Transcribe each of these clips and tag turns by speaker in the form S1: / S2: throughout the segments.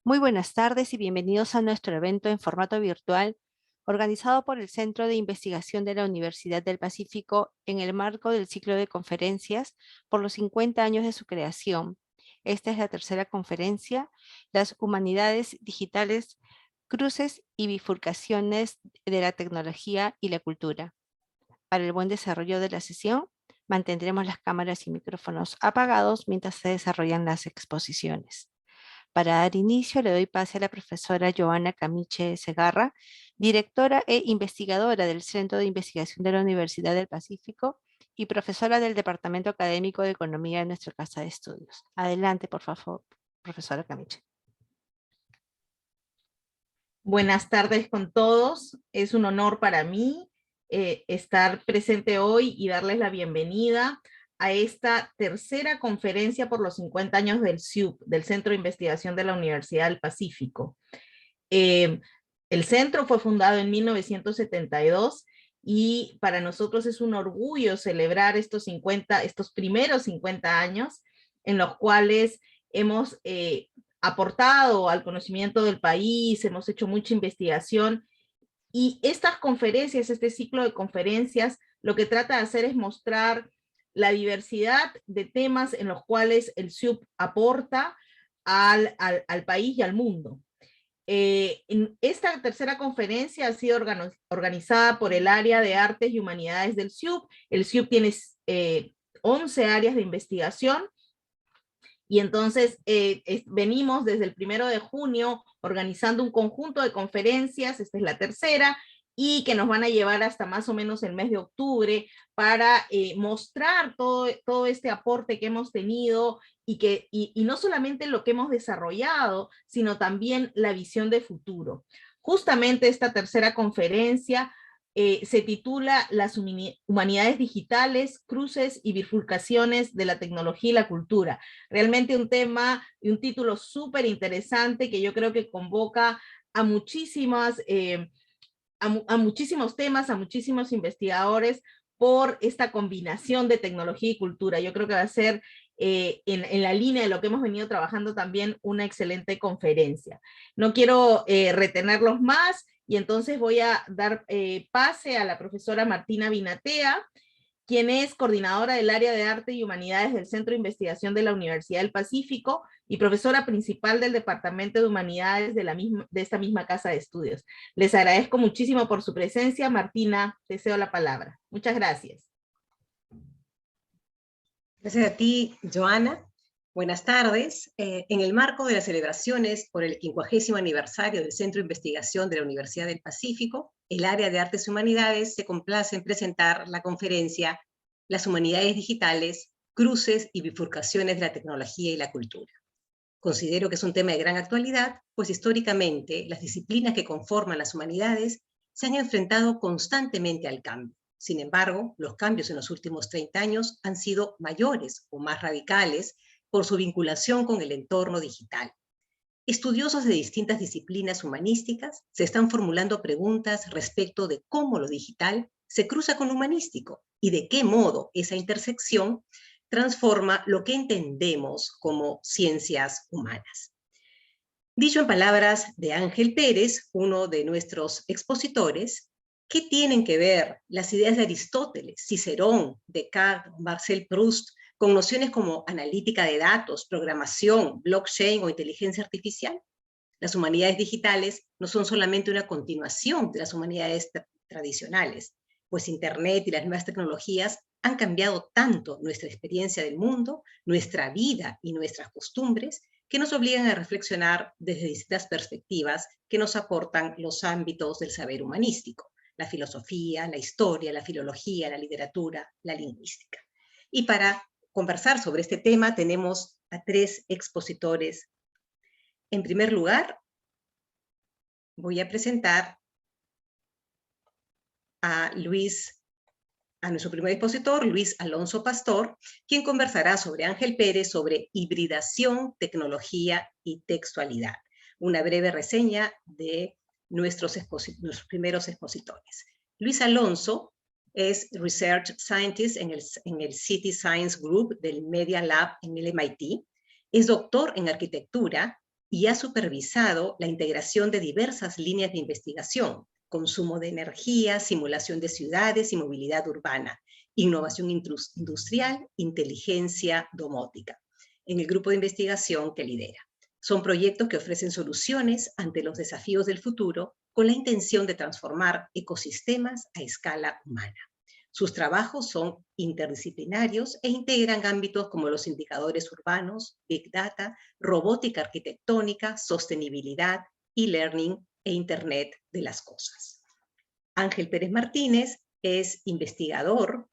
S1: Muy buenas tardes y bienvenidos a nuestro evento en formato virtual organizado por el Centro de Investigación de la Universidad del Pacífico en el marco del ciclo de conferencias por los 50 años de su creación. Esta es la tercera conferencia, Las Humanidades Digitales, Cruces y Bifurcaciones de la Tecnología y la Cultura. Para el buen desarrollo de la sesión, mantendremos las cámaras y micrófonos apagados mientras se desarrollan las exposiciones. Para dar inicio, le doy pase a la profesora Joana Camiche Segarra, directora e investigadora del Centro de Investigación de la Universidad del Pacífico y profesora del Departamento Académico de Economía de nuestra Casa de Estudios. Adelante, por favor, profesora Camiche.
S2: Buenas tardes con todos. Es un honor para mí estar presente hoy y darles la bienvenida a esta tercera conferencia por los 50 años del CIUP, del Centro de Investigación de la Universidad del Pacífico. El centro fue fundado en 1972 y para nosotros es un orgullo celebrar estos primeros 50 años en los cuales hemos aportado al conocimiento del país, hemos hecho mucha investigación y estas conferencias, este ciclo de conferencias, lo que trata de hacer es mostrar la diversidad de temas en los cuales el CIUP aporta al país y al mundo. En esta tercera conferencia ha sido organizada por el área de Artes y Humanidades del CIUP. El CIUP tiene 11 áreas de investigación y entonces venimos desde el 1 de junio organizando un conjunto de conferencias, esta es la tercera, y que nos van a llevar hasta más o menos el mes de octubre para mostrar todo este aporte que hemos tenido y no solamente lo que hemos desarrollado, sino también la visión de futuro. Justamente esta tercera conferencia se titula Las Humanidades Digitales, Cruces y Bifurcaciones de la Tecnología y la Cultura. Realmente un tema y un título súper interesante que yo creo que convoca a muchísimos temas, a muchísimos investigadores por esta combinación de tecnología y cultura. Yo creo que va a ser en la línea de lo que hemos venido trabajando también una excelente conferencia. No quiero retenerlos más y entonces voy a dar pase a la profesora Martina Binatea, quien es coordinadora del área de Arte y Humanidades del Centro de Investigación de la Universidad del Pacífico y profesora principal del Departamento de Humanidades de esta misma casa de estudios. Les agradezco muchísimo por su presencia. Martina, te cedo la palabra. Muchas gracias.
S3: Gracias a ti, Joana. Buenas tardes. En el marco de las celebraciones por el 50º aniversario del Centro de Investigación de la Universidad del Pacífico, el área de Artes y Humanidades se complace en presentar la conferencia Las Humanidades Digitales, Cruces y Bifurcaciones de la Tecnología y la Cultura. Considero que es un tema de gran actualidad, pues históricamente las disciplinas que conforman las humanidades se han enfrentado constantemente al cambio. Sin embargo, los cambios en los últimos 30 años han sido mayores o más radicales por su vinculación con el entorno digital. Estudiosos de distintas disciplinas humanísticas se están formulando preguntas respecto de cómo lo digital se cruza con lo humanístico y de qué modo esa intersección transforma lo que entendemos como ciencias humanas. Dicho en palabras de Ángel Pérez, uno de nuestros expositores, ¿qué tienen que ver las ideas de Aristóteles, Cicerón, Descartes, Marcel Proust, con nociones como analítica de datos, programación, blockchain o inteligencia artificial? Las humanidades digitales no son solamente una continuación de las humanidades tradicionales, pues Internet y las nuevas tecnologías han cambiado tanto nuestra experiencia del mundo, nuestra vida y nuestras costumbres, que nos obligan a reflexionar desde distintas perspectivas que nos aportan los ámbitos del saber humanístico: la filosofía, la historia, la filología, la literatura, la lingüística. Y para conversar sobre este tema tenemos a 3 expositores. En primer lugar, voy a presentar a nuestro primer expositor, Luis Alonso Pastor, quien conversará sobre Ángel Pérez, sobre hibridación, tecnología y textualidad. Una breve reseña de nuestros primeros expositores. Luis Alonso es Research Scientist en el City Science Group del Media Lab en el MIT. Es doctor en arquitectura y ha supervisado la integración de diversas líneas de investigación: consumo de energía, simulación de ciudades y movilidad urbana, innovación industrial, inteligencia domótica, en el grupo de investigación que lidera. Son proyectos que ofrecen soluciones ante los desafíos del futuro con la intención de transformar ecosistemas a escala humana. Sus trabajos son interdisciplinarios e integran ámbitos como los indicadores urbanos, Big Data, robótica arquitectónica, sostenibilidad, e-learning e Internet de las cosas. Ángel Pérez Martínez es investigador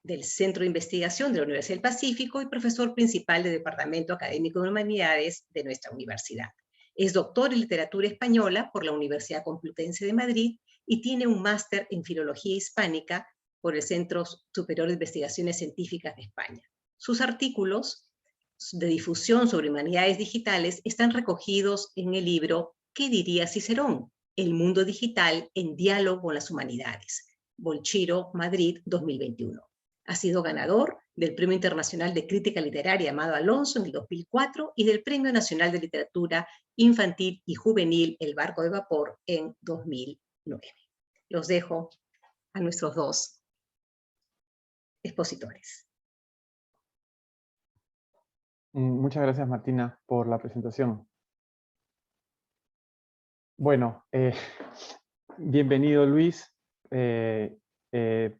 S3: del Centro de Investigación de la Universidad del Pacífico y profesor principal del Departamento Académico de Humanidades de nuestra universidad. Es doctor en Literatura Española por la Universidad Complutense de Madrid y tiene un máster en Filología Hispánica por el Centro Superior de Investigaciones Científicas de España. Sus artículos de difusión sobre humanidades digitales están recogidos en el libro ¿Qué diría Cicerón? El mundo digital en diálogo con las humanidades. Bolchiro, Madrid, 2021. Ha sido ganador del Premio Internacional de Crítica Literaria Amado Alonso en el 2004 y del Premio Nacional de Literatura Infantil y Juvenil El Barco de Vapor en 2009. Los dejo a nuestros dos expositores.
S4: Muchas gracias, Martina, por la presentación. Bueno, bienvenido, Luis,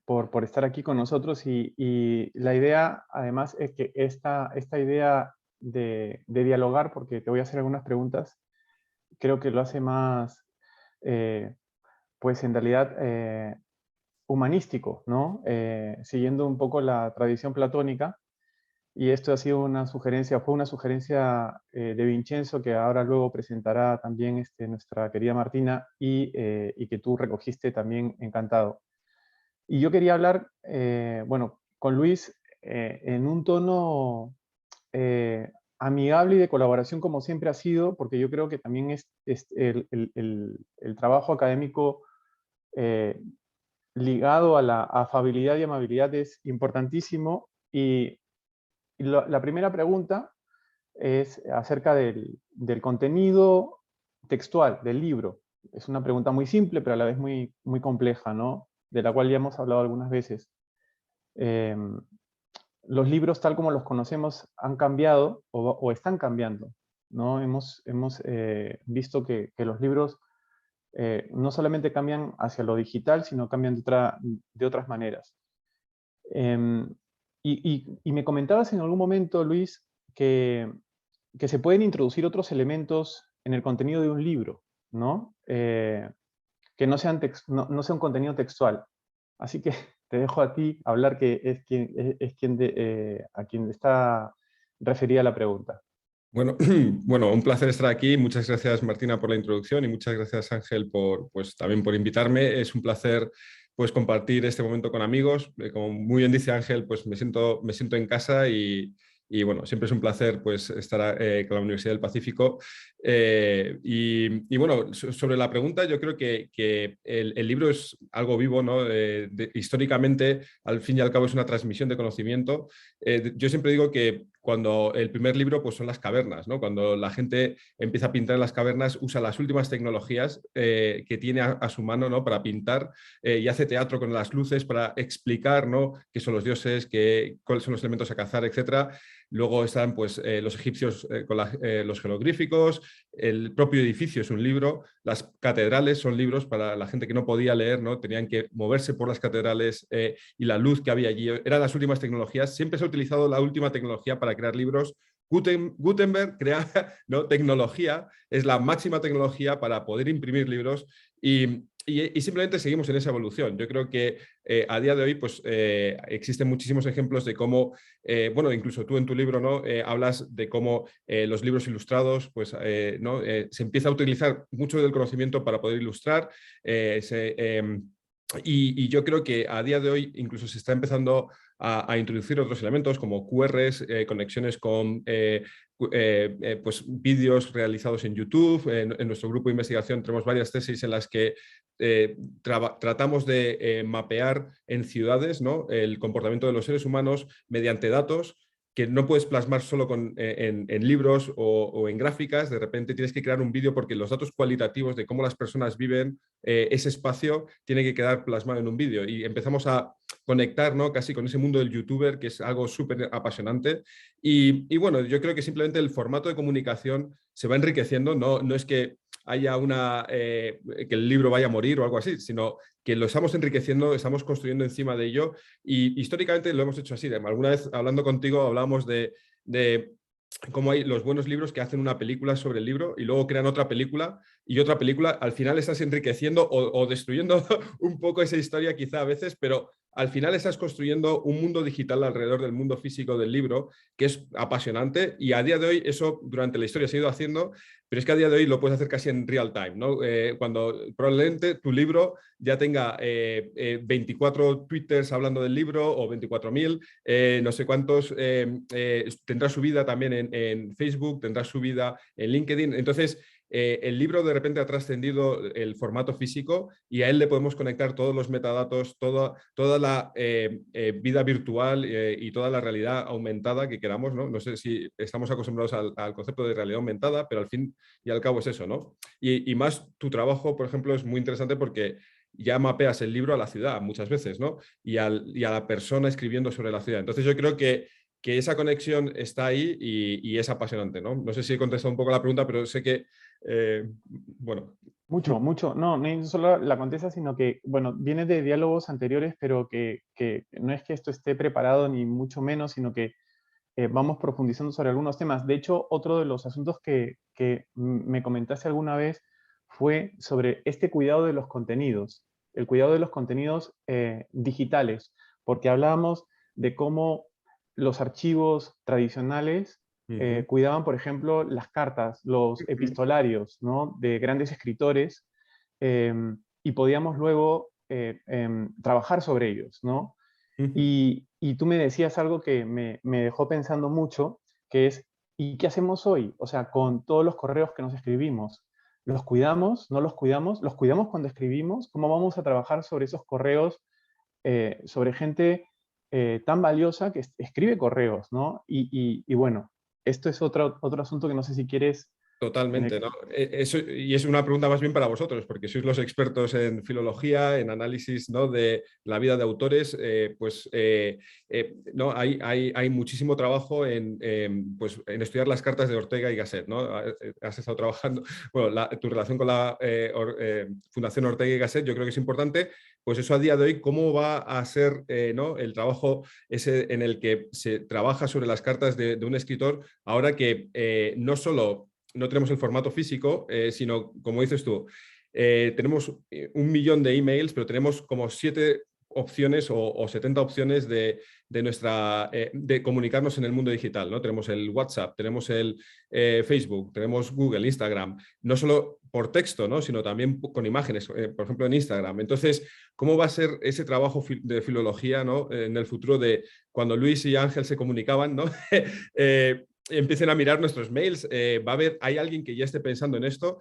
S4: por estar aquí con nosotros. Y la idea, además, es que esta idea de dialogar, porque te voy a hacer algunas preguntas, creo que lo hace más, pues en realidad, humanístico, ¿no? Siguiendo un poco la tradición platónica. Y esto ha sido una sugerencia, fue una sugerencia de Vincenzo, que ahora luego presentará también nuestra querida Martina, y que tú recogiste también, encantado. Y yo quería hablar, bueno, con Luis en un tono amigable y de colaboración, como siempre ha sido, porque yo creo que también el trabajo académico ligado a la afabilidad y amabilidad es importantísimo. Y la primera pregunta es acerca del contenido textual del libro. Es una pregunta muy simple, pero a la vez muy, muy compleja, ¿no? De la cual ya hemos hablado algunas veces. Los libros, tal como los conocemos, han cambiado o están cambiando, ¿no? Hemos visto que los libros no solamente cambian hacia lo digital, sino cambian de otras maneras. Y me comentabas en algún momento, Luis, que se pueden introducir otros elementos en el contenido de un libro, ¿no? Que no sea un contenido textual. Así que te dejo a ti hablar, que es a quien está referida la pregunta.
S5: Bueno, un placer estar aquí. Muchas gracias, Martina, por la introducción, y muchas gracias, Ángel, también por invitarme. Es un placer pues compartir este momento con amigos. Como muy bien dice Ángel, pues me siento en casa, y bueno, siempre es un placer pues estar con la Universidad del Pacífico. Y bueno, sobre la pregunta, yo creo que el libro es algo vivo, ¿no? Históricamente, al fin y al cabo, es una transmisión de conocimiento. Yo siempre digo que cuando el primer libro pues son las cavernas, ¿no? Cuando la gente empieza a pintar en las cavernas, usa las últimas tecnologías que tiene a su mano, ¿no? Para pintar, y hace teatro con las luces para explicar, ¿no? Qué son los dioses, cuáles son los elementos a cazar, etc. Luego están pues, los egipcios con los jeroglíficos. El propio edificio es un libro. Las catedrales son libros para la gente que no podía leer, ¿no? Tenían que moverse por las catedrales, y la luz que había allí eran las últimas tecnologías. Siempre se ha utilizado la última tecnología para crear libros. Gutenberg crea, ¿no? Tecnología, es la máxima tecnología para poder imprimir libros, y simplemente seguimos en esa evolución. Yo creo que a día de hoy pues, existen muchísimos ejemplos de cómo, bueno, incluso tú en tu libro, ¿no? Hablas de cómo los libros ilustrados, pues, ¿no? Se empieza a utilizar mucho del conocimiento para poder ilustrar. Y yo creo que a día de hoy incluso se está empezando a introducir otros elementos como QRs, conexiones con pues, vídeos realizados en YouTube. En nuestro grupo de investigación tenemos varias tesis en las que tratamos de mapear en ciudades, ¿no? El comportamiento de los seres humanos mediante datos, que no puedes plasmar solo en libros o en gráficas, de repente tienes que crear un vídeo porque los datos cualitativos de cómo las personas viven ese espacio tiene que quedar plasmado en un vídeo. Y empezamos a conectar, ¿no?, casi con ese mundo del youtuber, que es algo súper apasionante. Y bueno, yo creo que simplemente el formato de comunicación se va enriqueciendo, no es que haya que el libro vaya a morir o algo así, sino que lo estamos enriqueciendo, estamos construyendo encima de ello y históricamente lo hemos hecho así. Alguna vez hablando contigo hablábamos de cómo hay los buenos libros que hacen una película sobre el libro y luego crean otra película y otra película. Al final estás enriqueciendo o destruyendo un poco esa historia quizá a veces, pero al final estás construyendo un mundo digital alrededor del mundo físico del libro que es apasionante y a día de hoy eso durante la historia se ha ido haciendo, pero es que a día de hoy lo puedes hacer casi en real time, ¿no? Cuando probablemente tu libro ya tenga 24 twitters hablando del libro o 24.000, no sé cuántos, tendrá su vida también en Facebook, tendrá su vida en LinkedIn. Entonces, el libro de repente ha trascendido el formato físico y a él le podemos conectar todos los metadatos, toda la vida virtual y toda la realidad aumentada que queramos, ¿no? No sé si estamos acostumbrados al concepto de realidad aumentada, pero al fin y al cabo es eso, ¿no? Y más tu trabajo, por ejemplo, es muy interesante porque ya mapeas el libro a la ciudad muchas veces, ¿no? Y a la persona escribiendo sobre la ciudad. Entonces yo creo que esa conexión está ahí y es apasionante, ¿no? No sé si he contestado un poco la pregunta, pero sé que, bueno.
S4: Mucho. No, no solo la contesta, sino que, bueno, viene de diálogos anteriores, pero que no es que esto esté preparado ni mucho menos, sino que vamos profundizando sobre algunos temas. De hecho, otro de los asuntos que me comentaste alguna vez fue sobre este cuidado de los contenidos, el cuidado de los contenidos digitales, porque hablábamos de cómo los archivos tradicionales cuidaban, por ejemplo, las cartas, los epistolarios, ¿no?, de grandes escritores, y podíamos luego trabajar sobre ellos, ¿no? Y tú me decías algo que me dejó pensando mucho, que es, ¿y qué hacemos hoy? O sea, con todos los correos que nos escribimos, ¿los cuidamos? ¿No los cuidamos? ¿Los cuidamos cuando escribimos? ¿Cómo vamos a trabajar sobre esos correos, sobre gente tan valiosa que escribe correos, ¿no? Y bueno, esto es otro asunto que no sé si quieres...
S5: Totalmente, ¿no? Eso, y es una pregunta más bien para vosotros, porque sois los expertos en filología, en análisis, ¿no?, de la vida de autores. ¿No? Hay muchísimo trabajo pues, en estudiar las cartas de Ortega y Gasset, ¿no? Has estado trabajando, bueno, tu relación con la Fundación Ortega y Gasset yo creo que es importante. Pues eso a día de hoy, ¿cómo va a ser ¿no?, el trabajo ese en el que se trabaja sobre las cartas de un escritor, ahora que no solo no tenemos el formato físico, sino, como dices tú, tenemos 1 millón de emails, pero tenemos como 7 opciones o 70 opciones de comunicarnos en el mundo digital, ¿no? Tenemos el WhatsApp, tenemos el Facebook, tenemos Google, Instagram, no solo por texto, ¿no?, sino también con imágenes, por ejemplo en Instagram. Entonces, ¿cómo va a ser ese trabajo de filología, ¿no?, en el futuro de cuando Luis y Ángel se comunicaban, ¿no? Empiecen a mirar nuestros mails, hay alguien que ya esté pensando en esto.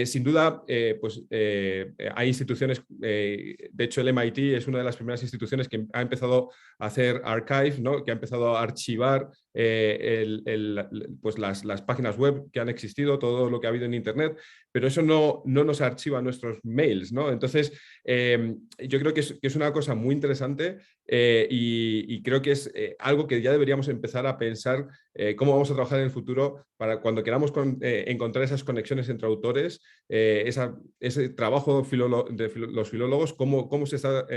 S5: Sin duda, hay instituciones, de hecho el MIT es una de las primeras instituciones que ha empezado a hacer archive, ¿no?, que ha empezado a archivar pues las páginas web que han existido, todo lo que ha habido en Internet, pero eso no nos archiva nuestros mails, ¿no? Entonces, yo creo que es una cosa muy interesante y creo que es algo que ya deberíamos empezar a pensar cómo vamos a trabajar en el futuro para cuando queramos encontrar esas conexiones entre autores, ese trabajo de los filólogos, cómo se está...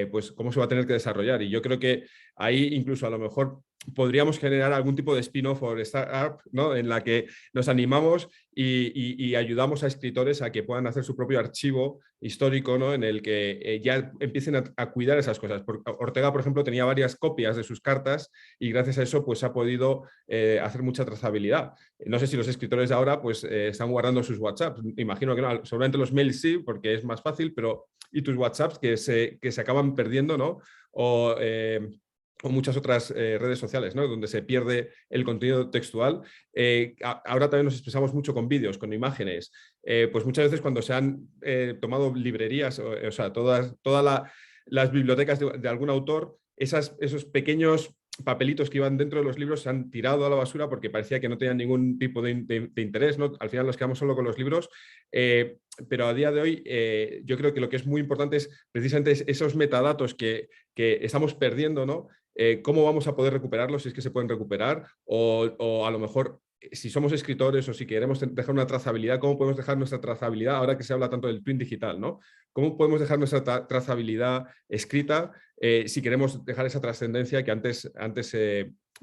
S5: pues cómo se va a tener que desarrollar. Y yo creo que ahí incluso a lo mejor podríamos generar algún tipo de spin-off o startup, ¿no?, en la que nos animamos y ayudamos a escritores a que puedan hacer su propio archivo histórico, ¿no?, en el que ya empiecen a cuidar esas cosas. Porque Ortega, por ejemplo, tenía varias copias de sus cartas y gracias a eso pues ha podido hacer mucha trazabilidad. No sé si los escritores de ahora pues están guardando sus WhatsApps. Imagino que no, seguramente los mails sí, porque es más fácil, pero y tus WhatsApps que se acaban perdiendo, ¿no? O muchas otras redes sociales, ¿no?, donde se pierde el contenido textual. Ahora también nos expresamos mucho con vídeos, con imágenes. Pues muchas veces cuando se han tomado librerías, o sea, todas las bibliotecas de algún autor, esos pequeños papelitos que iban dentro de los libros se han tirado a la basura porque parecía que no tenían ningún tipo de interés, ¿no? Al final nos quedamos solo con los libros, pero a día de hoy yo creo que lo que es muy importante es precisamente esos metadatos que estamos perdiendo, ¿no? ¿Cómo vamos a poder recuperarlos si es que se pueden recuperar? O a lo mejor, si somos escritores o si queremos dejar una trazabilidad, ¿cómo podemos dejar nuestra trazabilidad ahora que se habla tanto del twin digital, ¿no? ¿Cómo podemos dejar nuestra trazabilidad escrita si queremos dejar esa trascendencia que antes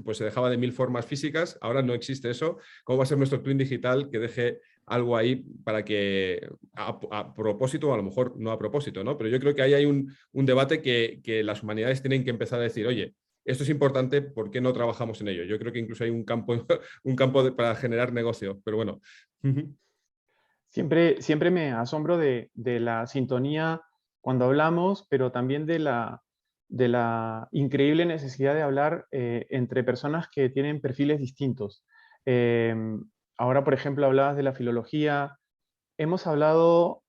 S5: pues se dejaba de 1000 formas físicas? Ahora no existe eso. ¿Cómo va a ser nuestro twin digital que deje algo ahí para que a propósito o a lo mejor no a propósito, ¿no? Pero yo creo que ahí hay un debate que las humanidades tienen que empezar a decir, oye, esto es importante, ¿por qué no trabajamos en ello? Yo creo que incluso hay un campo, para generar negocio, pero bueno.
S4: Siempre me asombro de la sintonía cuando hablamos, pero también de la increíble necesidad de hablar entre personas que tienen perfiles distintos. Ahora, por ejemplo, hablabas de la filología. Hemos hablado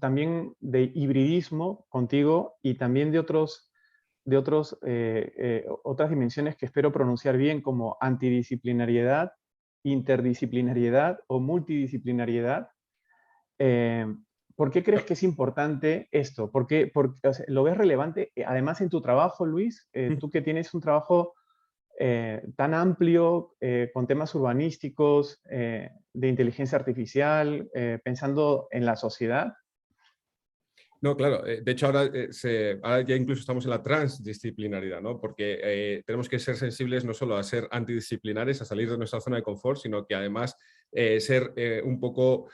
S4: también de hibridismo contigo y también de otras dimensiones que espero pronunciar bien, como antidisciplinariedad, interdisciplinariedad o multidisciplinariedad. ¿Por qué crees que es importante esto? Porque o sea, ¿lo ves relevante? Además, en tu trabajo, Luis, tú que tienes un trabajo tan amplio, con temas urbanísticos, de inteligencia artificial, pensando en la sociedad.
S5: No, claro. De hecho, ahora ya incluso estamos en la transdisciplinaridad, ¿no? Porque tenemos que ser sensibles no solo a ser antidisciplinares, a salir de nuestra zona de confort, sino que además ser un poco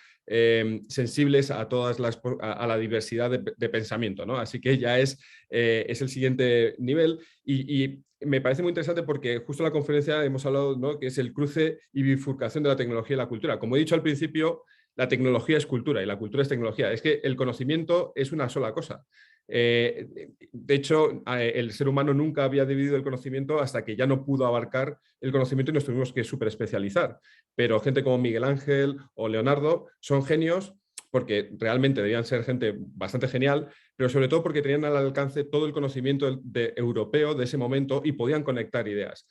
S5: sensibles a a la diversidad de pensamiento, ¿no? Así que ya es el siguiente nivel y me parece muy interesante porque justo en la conferencia hemos hablado, ¿no?, que es el cruce y bifurcación de la tecnología y la cultura. Como he dicho al principio, la tecnología es cultura y la cultura es tecnología. Es que el conocimiento es una sola cosa. De hecho, el ser humano nunca había dividido el conocimiento hasta que ya no pudo abarcar el conocimiento y nos tuvimos que superespecializar. Pero gente como Miguel Ángel o Leonardo son genios porque realmente debían ser gente bastante genial, pero sobre todo porque tenían al alcance todo el conocimiento europeo de ese momento y podían conectar ideas.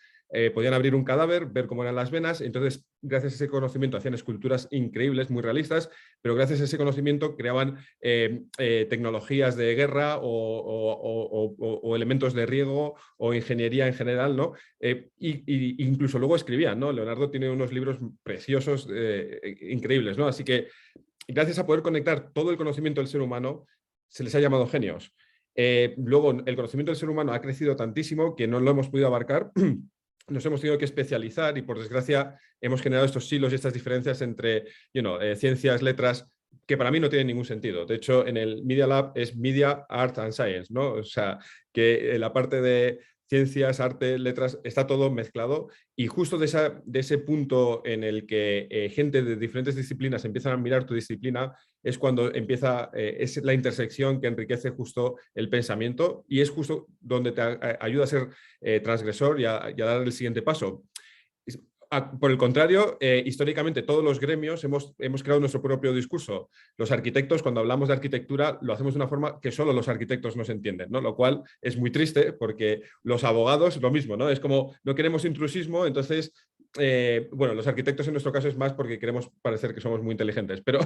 S5: Podían abrir un cadáver, ver cómo eran las venas, entonces gracias a ese conocimiento hacían esculturas increíbles, muy realistas, pero gracias a ese conocimiento creaban tecnologías de guerra o elementos de riego o ingeniería en general, ¿no? Y incluso luego escribían, ¿no? Leonardo tiene unos libros preciosos, increíbles, ¿no? Así que gracias a poder conectar todo el conocimiento del ser humano, se les ha llamado genios. Luego, el conocimiento del ser humano ha crecido tantísimo que no lo hemos podido abarcar. Nos hemos tenido que especializar y, por desgracia, hemos generado estos silos y estas diferencias entre ciencias, letras, que para mí no tienen ningún sentido. De hecho, en el Media Lab es Media, Art and Science, ¿no? O sea, que la parte de ciencias, arte, letras, está todo mezclado y justo de ese punto en el que gente de diferentes disciplinas empiezan a mirar tu disciplina es cuando empieza, es la intersección que enriquece justo el pensamiento y es justo donde te ayuda a ser transgresor y a dar el siguiente paso. Por el contrario, históricamente todos los gremios hemos creado nuestro propio discurso. Los arquitectos, cuando hablamos de arquitectura, lo hacemos de una forma que solo los arquitectos nos entienden, ¿no? Lo cual es muy triste porque los abogados, lo mismo, ¿no? Es como no queremos intrusismo, entonces, bueno, los arquitectos en nuestro caso es más porque queremos parecer que somos muy inteligentes, pero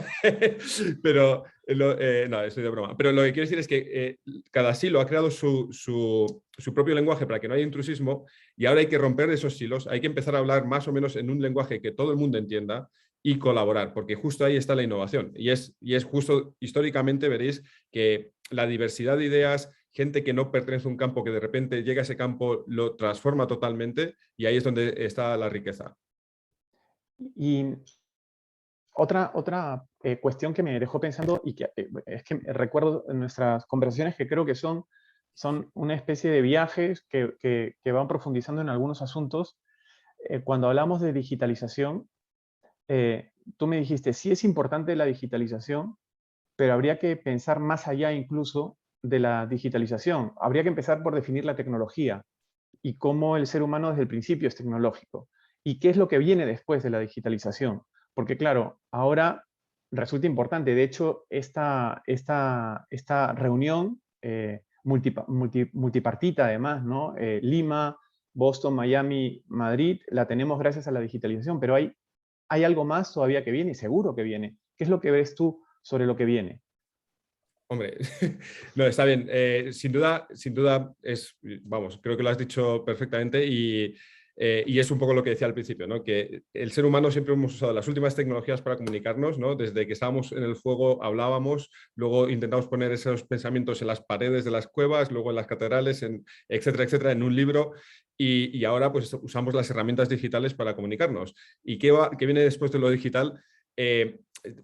S5: no, estoy de broma. Pero lo que quiero decir es que cada silo ha creado su propio lenguaje para que no haya intrusismo y ahora hay que romper esos silos, hay que empezar a hablar más o menos en un lenguaje que todo el mundo entienda y colaborar, porque justo ahí está la innovación. Y es justo, históricamente veréis que la diversidad de ideas, gente que no pertenece a un campo, que de repente llega a ese campo, lo transforma totalmente y ahí es donde está la riqueza.
S4: Y otra cuestión que me dejó pensando y que es que recuerdo en nuestras conversaciones que creo que son una especie de viajes que van profundizando en algunos asuntos. Cuando hablamos de digitalización, tú me dijiste, sí es importante la digitalización, pero habría que pensar más allá incluso de la digitalización. Habría que empezar por definir la tecnología y cómo el ser humano desde el principio es tecnológico. ¿Y qué es lo que viene después de la digitalización? Porque claro, ahora resulta importante. De hecho, esta reunión multipartita además, ¿no? Lima, Boston, Miami, Madrid, la tenemos gracias a la digitalización, pero hay algo más todavía que viene, y seguro que viene. ¿Qué es lo que ves tú sobre lo que viene?
S5: Hombre, no, está bien. Sin duda es, vamos, creo que lo has dicho perfectamente y es un poco lo que decía al principio, ¿no? Que el ser humano siempre hemos usado las últimas tecnologías para comunicarnos, ¿no? Desde que estábamos en el fuego hablábamos, luego intentamos poner esos pensamientos en las paredes de las cuevas, luego en las catedrales, etcétera, etcétera, en un libro. Y ahora pues usamos las herramientas digitales para comunicarnos. ¿Y qué viene después de lo digital?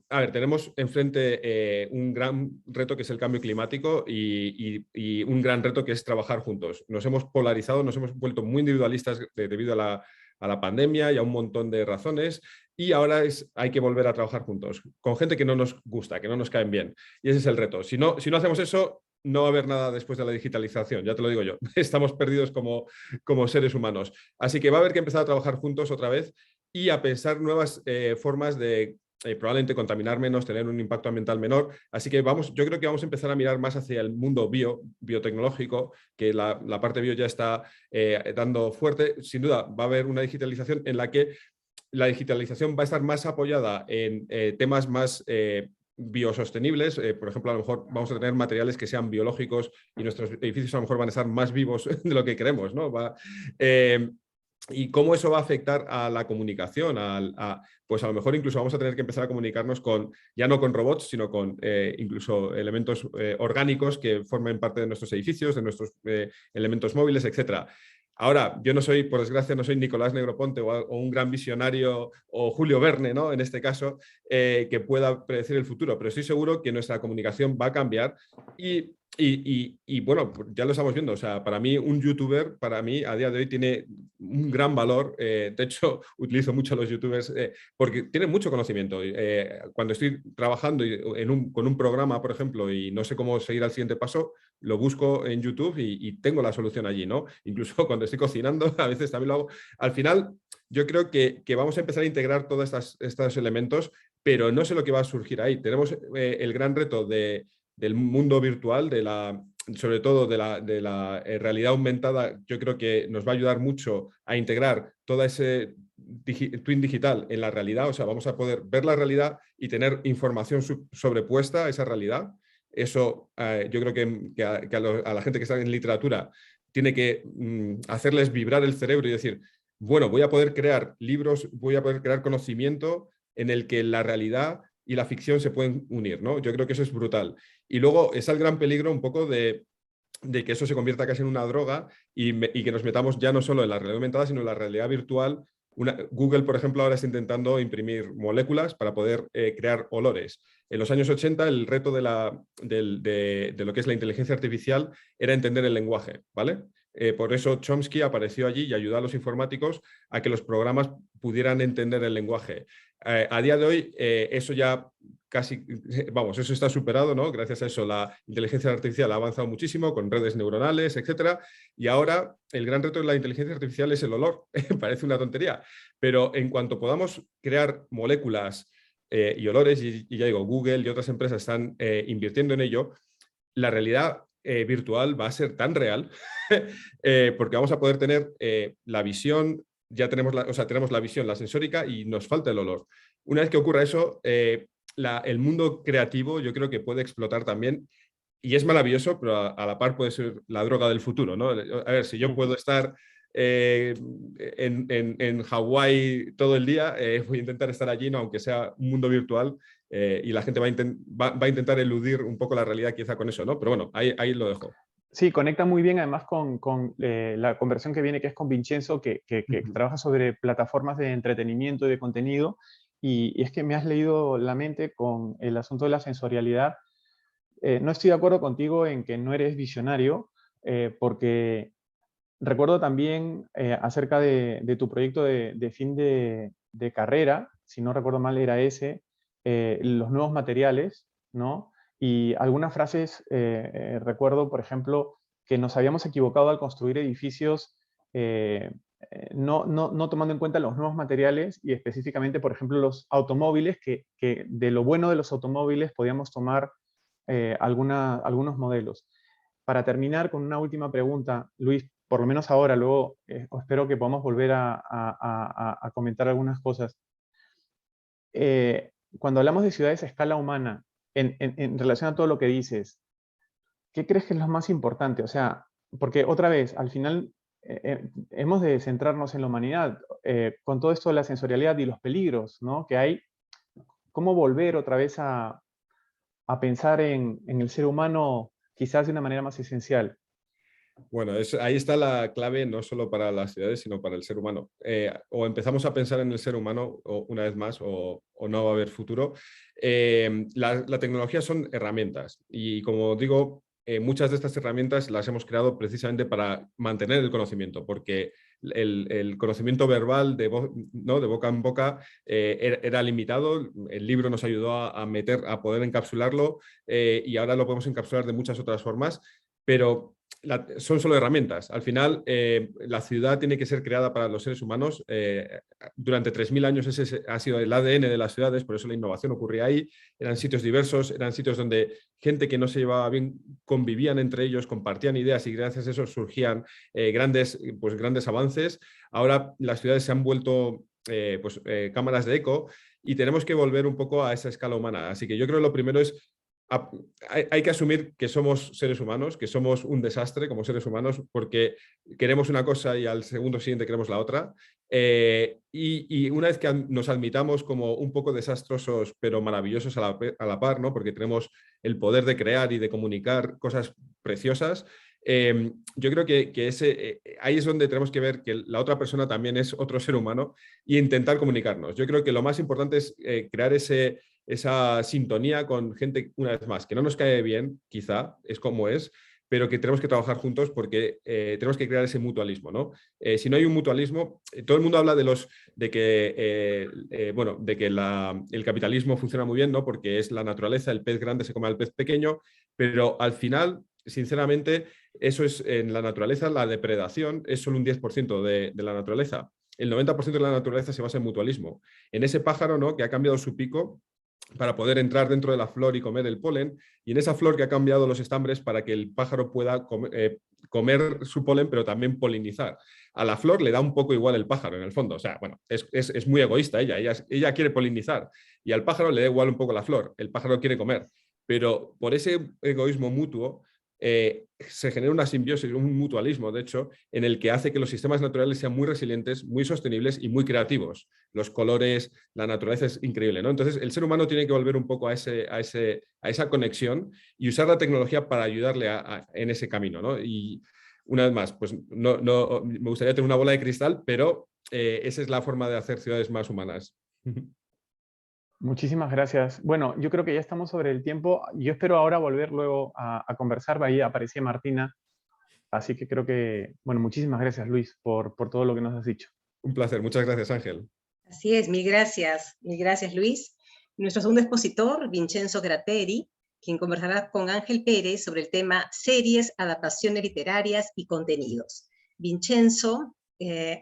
S5: A ver, tenemos enfrente un gran reto que es el cambio climático y un gran reto que es trabajar juntos. Nos hemos polarizado, nos hemos vuelto muy individualistas debido a la pandemia y a un montón de razones, y ahora hay que volver a trabajar juntos, con gente que no nos gusta, que no nos caen bien. Y ese es el reto. Si no hacemos eso, no va a haber nada después de la digitalización, ya te lo digo yo. Estamos perdidos como seres humanos. Así que va a haber que empezar a trabajar juntos otra vez y a pensar nuevas formas de probablemente contaminar menos, tener un impacto ambiental menor. Así que yo creo que vamos a empezar a mirar más hacia el mundo biotecnológico, que la parte bio ya está dando fuerte. Sin duda va a haber una digitalización en la que la digitalización va a estar más apoyada en temas más biosostenibles. Por ejemplo, a lo mejor vamos a tener materiales que sean biológicos y nuestros edificios a lo mejor van a estar más vivos de lo que queremos, ¿no? ¿Y cómo eso va a afectar a la comunicación? Pues a lo mejor incluso vamos a tener que empezar a comunicarnos ya no con robots, sino con incluso elementos orgánicos que formen parte de nuestros edificios, de nuestros elementos móviles, etc. Ahora, yo no soy, por desgracia, no soy Nicolás Negroponte o un gran visionario o Julio Verne, ¿no? En este caso, que pueda predecir el futuro, pero estoy seguro que nuestra comunicación va a cambiar y bueno, ya lo estamos viendo. O sea, para mí, un youtuber, a día de hoy, tiene un gran valor. De hecho, utilizo mucho a los youtubers porque tienen mucho conocimiento. Cuando estoy trabajando con un programa, por ejemplo, y no sé cómo seguir al siguiente paso, lo busco en YouTube y tengo la solución allí, ¿no? Incluso cuando estoy cocinando, a veces también lo hago. Al final, yo creo que vamos a empezar a integrar todos estos elementos, pero no sé lo que va a surgir ahí. Tenemos el gran reto del mundo virtual, sobre todo de la realidad aumentada. Yo creo que nos va a ayudar mucho a integrar toda ese twin digital en la realidad. O sea, vamos a poder ver la realidad y tener información sobrepuesta a esa realidad. Eso yo creo que a la gente que está en literatura tiene que hacerles vibrar el cerebro y decir, bueno, voy a poder crear libros, voy a poder crear conocimiento en el que la realidad y la ficción se pueden unir, ¿no? Yo creo que eso es brutal. Y luego está el gran peligro un poco de que eso se convierta casi en una droga y que nos metamos ya no solo en la realidad aumentada, sino en la realidad virtual. Google, por ejemplo, ahora está intentando imprimir moléculas para poder crear olores. En los años 80, el reto de lo que es la inteligencia artificial era entender el lenguaje, ¿vale? Por eso Chomsky apareció allí y ayudó a los informáticos a que los programas pudieran entender el lenguaje. A día de hoy, eso ya casi, vamos, eso está superado, ¿no? Gracias a eso la inteligencia artificial ha avanzado muchísimo con redes neuronales, etcétera, y ahora el gran reto de la inteligencia artificial es el olor. Parece una tontería, pero en cuanto podamos crear moléculas y olores, y ya digo, Google y otras empresas están invirtiendo en ello, la realidad virtual va a ser tan real porque vamos a poder tener la visión, ya tenemos tenemos la visión, la sensórica, y nos falta el olor. Una vez que ocurra eso, el mundo creativo yo creo que puede explotar también, y es maravilloso, pero a la par puede ser la droga del futuro, ¿no? A ver, si yo puedo estar en Hawái todo el día, voy a intentar estar allí, ¿no? Aunque sea un mundo virtual, y la gente va a intentar eludir un poco la realidad quizá con eso, ¿no? Pero bueno, ahí lo dejo.
S4: Sí, conecta muy bien además con la conversación que viene, que es con Vincenzo, que trabaja sobre plataformas de entretenimiento y de contenido, y es que me has leído la mente con el asunto de la sensorialidad. No estoy de acuerdo contigo en que no eres visionario, porque recuerdo también acerca de tu proyecto de fin de carrera, si no recuerdo mal era ese, los nuevos materiales, ¿no? Y algunas frases, recuerdo, por ejemplo, que nos habíamos equivocado al construir edificios no tomando en cuenta los nuevos materiales y específicamente, por ejemplo, los automóviles, que de lo bueno de los automóviles podíamos tomar algunos modelos. para terminar con una última pregunta, Luis, por lo menos ahora, luego espero que podamos volver a comentar algunas cosas. Cuando hablamos de ciudades a escala humana, en relación a todo lo que dices, ¿qué crees que es lo más importante? O sea, porque otra vez, al final hemos de centrarnos en la humanidad, con todo esto de la sensorialidad y los peligros, ¿no?, que hay. ¿Cómo volver otra vez a pensar en el ser humano quizás de una manera más esencial?
S5: Bueno, ahí está la clave no solo para las ciudades, sino para el ser humano. O empezamos a pensar en el ser humano una vez más o no va a haber futuro. La tecnología son herramientas y, como digo, muchas de estas herramientas las hemos creado precisamente para mantener el conocimiento, porque el conocimiento verbal ¿no?, de boca en boca era limitado. El libro nos ayudó a poder encapsularlo, y ahora lo podemos encapsular de muchas otras formas, pero son solo herramientas. Al final, la ciudad tiene que ser creada para los seres humanos. Durante 3000 años ese ha sido el ADN de las ciudades, por eso la innovación ocurría ahí. Eran sitios diversos, eran sitios donde gente que no se llevaba bien convivían entre ellos, compartían ideas, y gracias a eso surgían grandes avances. Ahora las ciudades se han vuelto cámaras de eco, y tenemos que volver un poco a esa escala humana. Así que yo creo que lo primero es hay que asumir que somos seres humanos, que somos un desastre como seres humanos, porque queremos una cosa y al segundo siguiente queremos la otra. Y una vez que nos admitamos como un poco desastrosos, pero maravillosos a la par, ¿no?, porque tenemos el poder de crear y de comunicar cosas preciosas, yo creo que ahí es donde tenemos que ver que la otra persona también es otro ser humano, e intentar comunicarnos. Yo creo que lo más importante es crear esa sintonía con gente, una vez más, que no nos cae bien, quizá, es como es, pero que tenemos que trabajar juntos, porque tenemos que crear ese mutualismo, ¿no? Si no hay un mutualismo, todo el mundo habla de que el capitalismo funciona muy bien, ¿no?, porque es la naturaleza, el pez grande se come al pez pequeño, pero al final, sinceramente, eso es en la naturaleza. La depredación es solo un 10% de la naturaleza. El 90% de la naturaleza se basa en mutualismo. En ese pájaro, ¿no?, que ha cambiado su pico para poder entrar dentro de la flor y comer el polen, y en esa flor que ha cambiado los estambres para que el pájaro pueda comer su polen, pero también polinizar. A la flor le da un poco igual el pájaro, en el fondo. O sea, bueno, es muy egoísta ella quiere polinizar, y al pájaro le da igual un poco la flor, el pájaro quiere comer. Pero por ese egoísmo mutuo se genera una simbiosis, un mutualismo, de hecho, en el que hace que los sistemas naturales sean muy resilientes, muy sostenibles y muy creativos. Los colores, la naturaleza es increíble, ¿no? Entonces, el ser humano tiene que volver un poco a esa conexión y usar la tecnología para ayudarle en ese camino, ¿no? Y una vez más, pues no, me gustaría tener una bola de cristal, pero esa es la forma de hacer ciudades más humanas.
S4: Muchísimas gracias. Bueno, yo creo que ya estamos sobre el tiempo. Yo espero ahora volver luego a conversar. Ahí aparecía Martina. Así que creo que, bueno, muchísimas gracias, Luis, por todo lo que nos has dicho.
S5: Un placer. Muchas gracias, Ángel.
S3: Así es, mil gracias, Luis. Nuestro segundo expositor, Vincenzo Gratteri, quien conversará con Ángel Pérez sobre el tema series, adaptaciones literarias y contenidos. Vincenzo,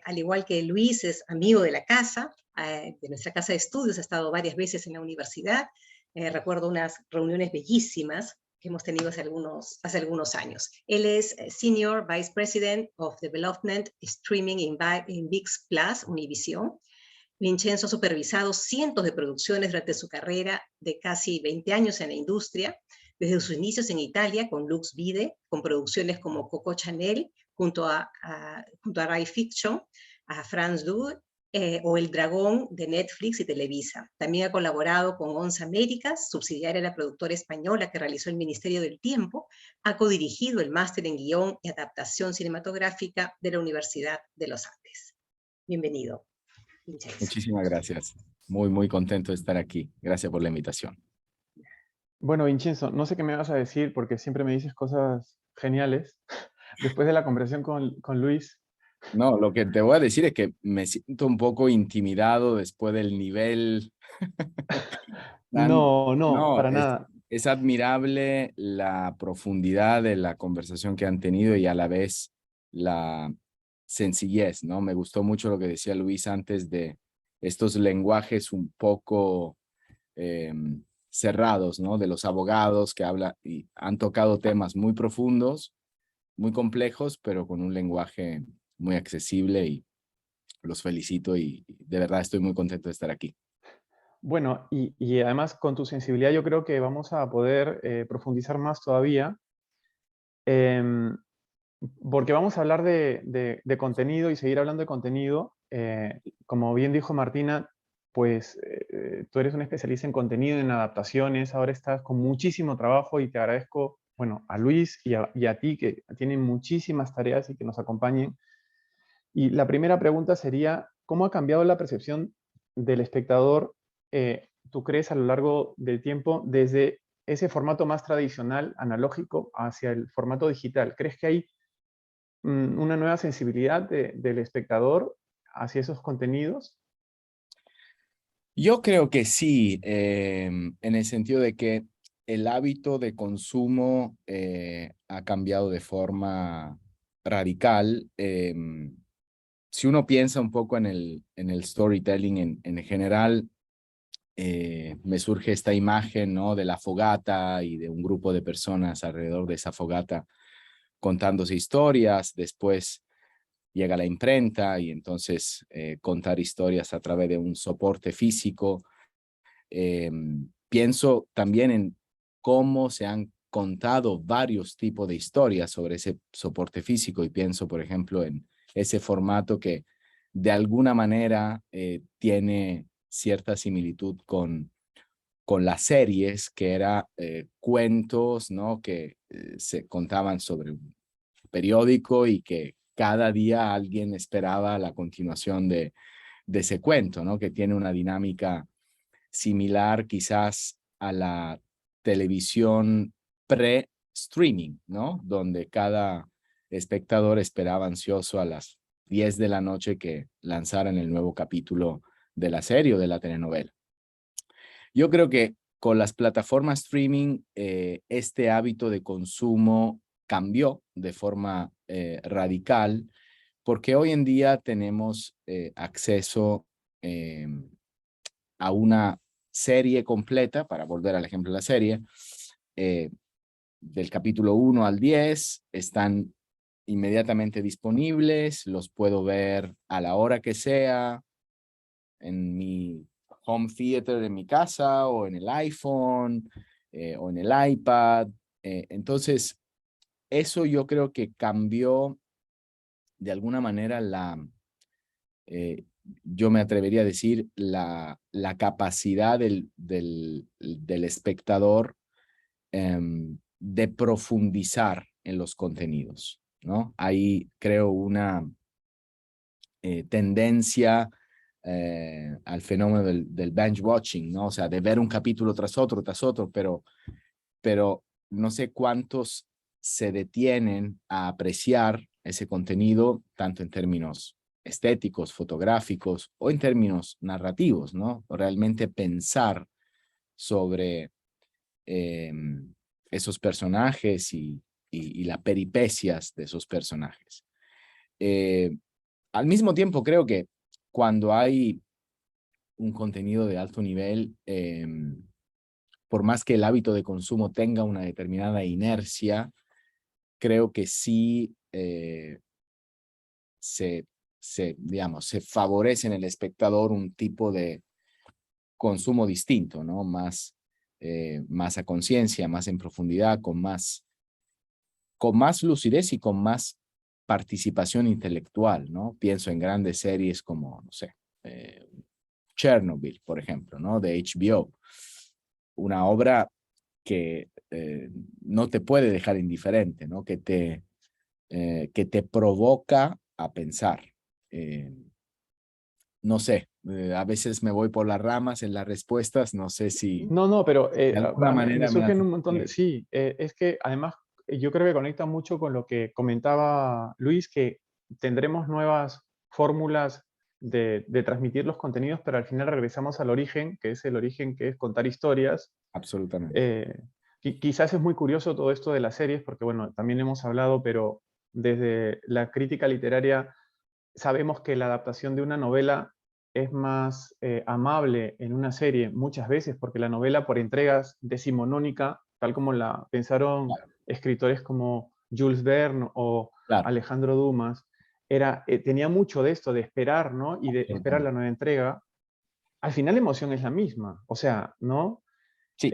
S3: al igual que Luis, es amigo de la casa, de nuestra casa de estudios, ha estado varias veces en la universidad. Recuerdo unas reuniones bellísimas que hemos tenido hace algunos años. Él es Senior Vice President of Development Streaming in ViX Plus, Univision. Vincenzo ha supervisado cientos de producciones durante su carrera de casi 20 años en la industria, desde sus inicios en Italia con Lux Vide, con producciones como Coco Chanel, junto a Rai Fiction, a France 2, o El Dragón de Netflix y Televisa. También ha colaborado con Once Américas, subsidiaria de la productora española que realizó El Ministerio del Tiempo. Ha codirigido el máster en guión y adaptación cinematográfica de la Universidad de los Andes. Bienvenido, Vincenzo.
S6: Muchísimas gracias. Muy, muy contento de estar aquí. Gracias por la invitación.
S4: Bueno, Vincenzo, no sé qué me vas a decir porque siempre me dices cosas geniales. Después de la conversación con Luis.
S6: No, lo que te voy a decir es que me siento un poco intimidado después del nivel.
S4: No, para nada.
S6: Es admirable la profundidad de la conversación que han tenido y a la vez la sencillez, ¿no? Me gustó mucho lo que decía Luis antes de estos lenguajes un poco cerrados, ¿no? De los abogados que hablan y han tocado temas muy profundos, muy complejos, pero con un lenguaje muy accesible, y los felicito y de verdad estoy muy contento de estar aquí.
S4: Bueno, y además con tu sensibilidad yo creo que vamos a poder profundizar más todavía, em, porque vamos a hablar de contenido y seguir hablando de contenido. Como bien dijo Martina, pues tú eres un especialista en contenido, en adaptaciones, ahora estás con muchísimo trabajo y te agradezco, bueno, a Luis y a ti, que tienen muchísimas tareas y que nos acompañen. Y la primera pregunta sería, ¿cómo ha cambiado la percepción del espectador, tú crees, a lo largo del tiempo, desde ese formato más tradicional, analógico, hacia el formato digital? ¿Crees que hay una nueva sensibilidad del espectador hacia esos contenidos?
S6: Yo creo que sí, en el sentido de que el hábito de consumo ha cambiado de forma radical. Si uno piensa un poco en el storytelling en general, me surge esta imagen, ¿no? De la fogata y de un grupo de personas alrededor de esa fogata contándose historias. Después llega la imprenta y entonces contar historias a través de un soporte físico. Pienso también en cómo se han contado varios tipos de historias sobre ese soporte físico, y pienso, por ejemplo, en ese formato que de alguna manera tiene cierta similitud con las series, que era cuentos, ¿no? Que se contaban sobre un periódico y que cada día alguien esperaba la continuación de ese cuento, ¿no? Que tiene una dinámica similar quizás a la televisión pre-streaming, ¿no? Donde cada espectador esperaba ansioso a las 10 de la noche que lanzaran el nuevo capítulo de la serie o de la telenovela. Yo creo que con las plataformas streaming, este hábito de consumo cambió de forma radical, porque hoy en día tenemos acceso a una serie completa, para volver al ejemplo de la serie, del capítulo 1 al 10, están inmediatamente disponibles, los puedo ver a la hora que sea, en mi home theater en mi casa, o en el iPhone, o en el iPad. Entonces, eso yo creo que cambió de alguna manera yo me atrevería a decir, la capacidad del espectador de profundizar en los contenidos, ¿no? Ahí creo una tendencia al fenómeno del binge watching, ¿no? O sea, de ver un capítulo tras otro, pero no sé cuántos se detienen a apreciar ese contenido, tanto en términos estéticos, fotográficos, o en términos narrativos, ¿no? O realmente pensar sobre esos personajes y las peripecias de esos personajes. Al mismo tiempo, creo que cuando hay un contenido de alto nivel, por más que el hábito de consumo tenga una determinada inercia, creo que sí digamos, se favorece en el espectador un tipo de consumo distinto, ¿no? Más a conciencia, más en profundidad, con más lucidez y con más participación intelectual, ¿no? Pienso en grandes series como, no sé, Chernobyl, por ejemplo, ¿no? De HBO. Una obra que no te puede dejar indiferente, ¿no? Que te provoca a pensar. No sé, a veces me voy por las ramas en las respuestas, no sé si
S4: No, pero
S6: de alguna
S4: me
S6: manera me
S4: surgen
S6: hace
S4: un montón de...
S6: sentido.
S4: Sí, es que además yo creo que conecta mucho con lo que comentaba Luis, que tendremos nuevas fórmulas de transmitir los contenidos, pero al final regresamos al origen, que es el origen que es contar historias.
S6: Absolutamente.
S4: Quizás es muy curioso todo esto de las series, porque bueno, también hemos hablado, pero desde la crítica literaria sabemos que la adaptación de una novela es más amable en una serie muchas veces, porque la novela por entregas decimonónica, tal como la pensaron escritores como Jules Verne o
S6: Claro,
S4: Alejandro Dumas, tenía mucho de esto, de esperar, ¿no? Y de esperar la nueva entrega. Al final la emoción es la misma, o sea, ¿no?
S6: sí,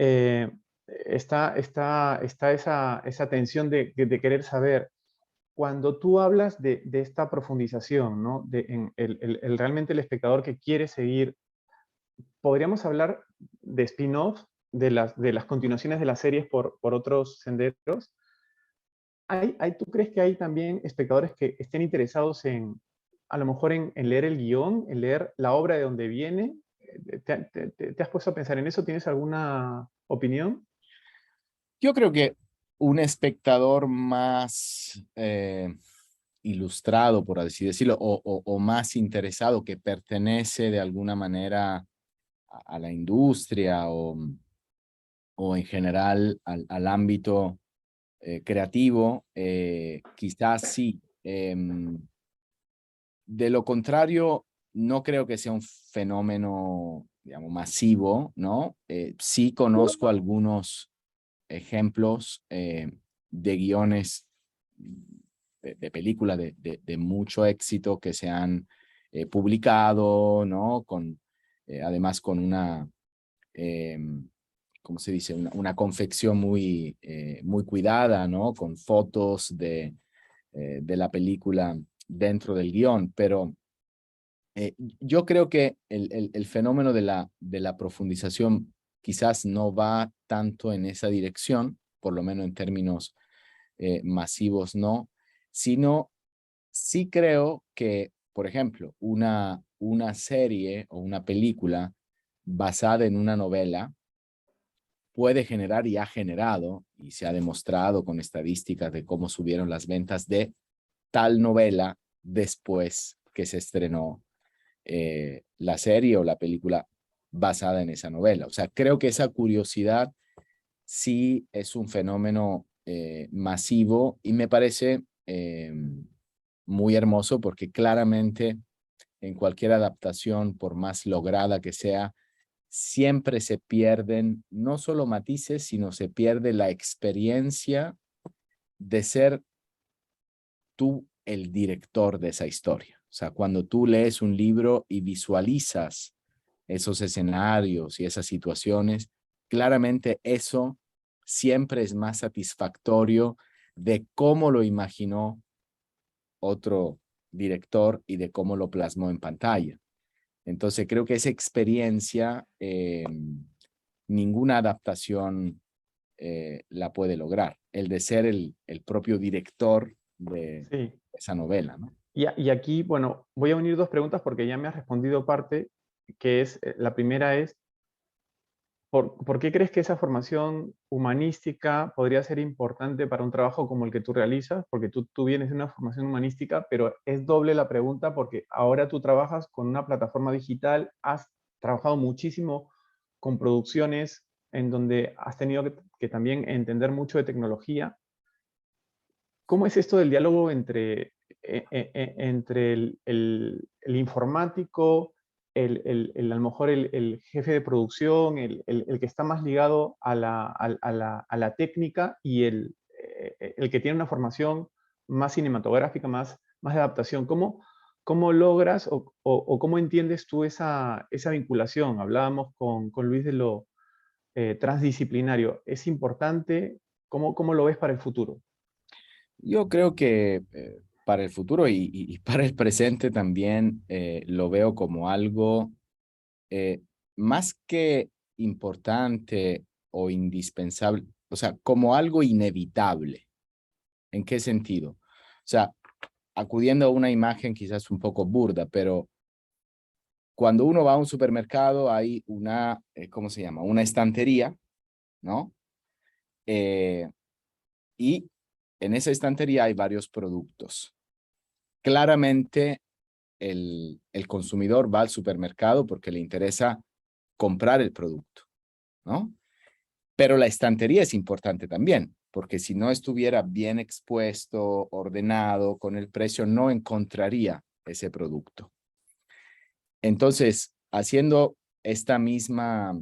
S4: Está esa tensión de querer saber. Cuando tú hablas de esta profundización, ¿no? Realmente el espectador que quiere seguir, podríamos hablar de spin-off, de las continuaciones de las series por otros senderos. ¿Tú crees que hay también espectadores que estén interesados a lo mejor en leer el guión, en leer la obra de donde viene? ¿Te has puesto a pensar en eso? ¿Tienes alguna opinión?
S6: yo creo que un espectador más ilustrado, por así decirlo, o más interesado, que pertenece de alguna manera a la industria o en general al ámbito creativo, quizás sí. De lo contrario, no creo que sea un fenómeno, digamos, masivo, ¿no? Sí conozco algunos ejemplos de guiones de películas de mucho éxito que se han publicado, ¿no? Además con una, ¿cómo se dice? Una confección muy cuidada, ¿no? Con fotos de la película dentro del guión, pero yo creo que el fenómeno de la profundización quizás no va tanto en esa dirección, por lo menos en términos masivos no, sino sí creo que, por ejemplo, una serie o una película basada en una novela puede generar y ha generado, y se ha demostrado con estadísticas de cómo subieron las ventas de tal novela después que se estrenó la serie o la película basada en esa novela. O sea, creo que esa curiosidad sí es un fenómeno masivo y me parece muy hermoso porque claramente en cualquier adaptación, por más lograda que sea, siempre se pierden no solo matices, sino se pierde la experiencia de ser tú el director de esa historia. O sea, cuando tú lees un libro y visualizas esos escenarios y esas situaciones, claramente eso siempre es más satisfactorio de cómo lo imaginó otro director y de cómo lo plasmó en pantalla. Entonces creo que esa experiencia ninguna adaptación la puede lograr. El de ser el propio director de
S4: Sí.
S6: esa novela, ¿no?
S4: Y aquí, bueno, voy a unir dos preguntas porque ya me has respondido parte, que es, la primera es, ¿por qué crees que esa formación humanística podría ser importante para un trabajo como el que tú realizas? Porque tú vienes de una formación humanística, pero es doble la pregunta porque ahora tú trabajas con una plataforma digital, has trabajado muchísimo con producciones en donde has tenido que también entender mucho de tecnología. ¿Cómo es esto del diálogo entre el informático, a lo mejor el jefe de producción, el que está más ligado a la técnica y el que tiene una formación más cinematográfica, más de adaptación? ¿Cómo logras o cómo entiendes tú esa vinculación? Hablábamos con Luis de lo transdisciplinario. ¿Es importante? ¿Cómo lo ves para el futuro?
S6: Yo creo que para el futuro y para el presente también lo veo como algo eh, más que importante o indispensable, o sea, como algo inevitable. ¿En qué sentido? O sea, acudiendo a una imagen quizás un poco burda, pero cuando uno va a un supermercado hay una, ¿cómo se llama? Una estantería, ¿no? Y en esa estantería hay varios productos. Claramente el consumidor va al supermercado porque le interesa comprar el producto, ¿no? Pero la estantería es importante también, porque si no estuviera bien expuesto, ordenado, con el precio, no encontraría ese producto. Entonces, haciendo esta misma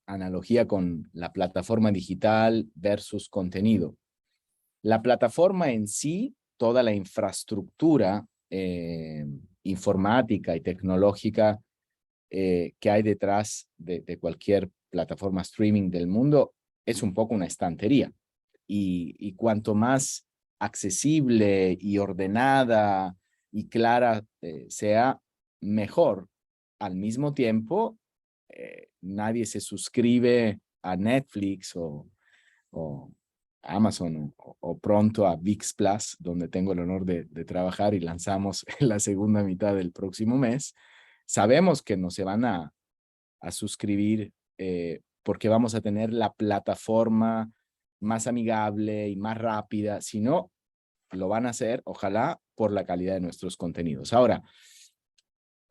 S6: analogía con la plataforma digital versus contenido. La plataforma en sí, toda la infraestructura informática y tecnológica que hay detrás de cualquier plataforma streaming del mundo, es un poco una estantería. Y cuanto más accesible y ordenada y clara sea, mejor. Al mismo tiempo, nadie se suscribe a Netflix o Amazon o pronto a ViX Plus, donde tengo el honor de trabajar y lanzamos en la segunda mitad del próximo mes. Sabemos que no se van a suscribir porque vamos a tener la plataforma más amigable y más rápida, sino lo van a hacer, ojalá, por la calidad de nuestros contenidos. Ahora,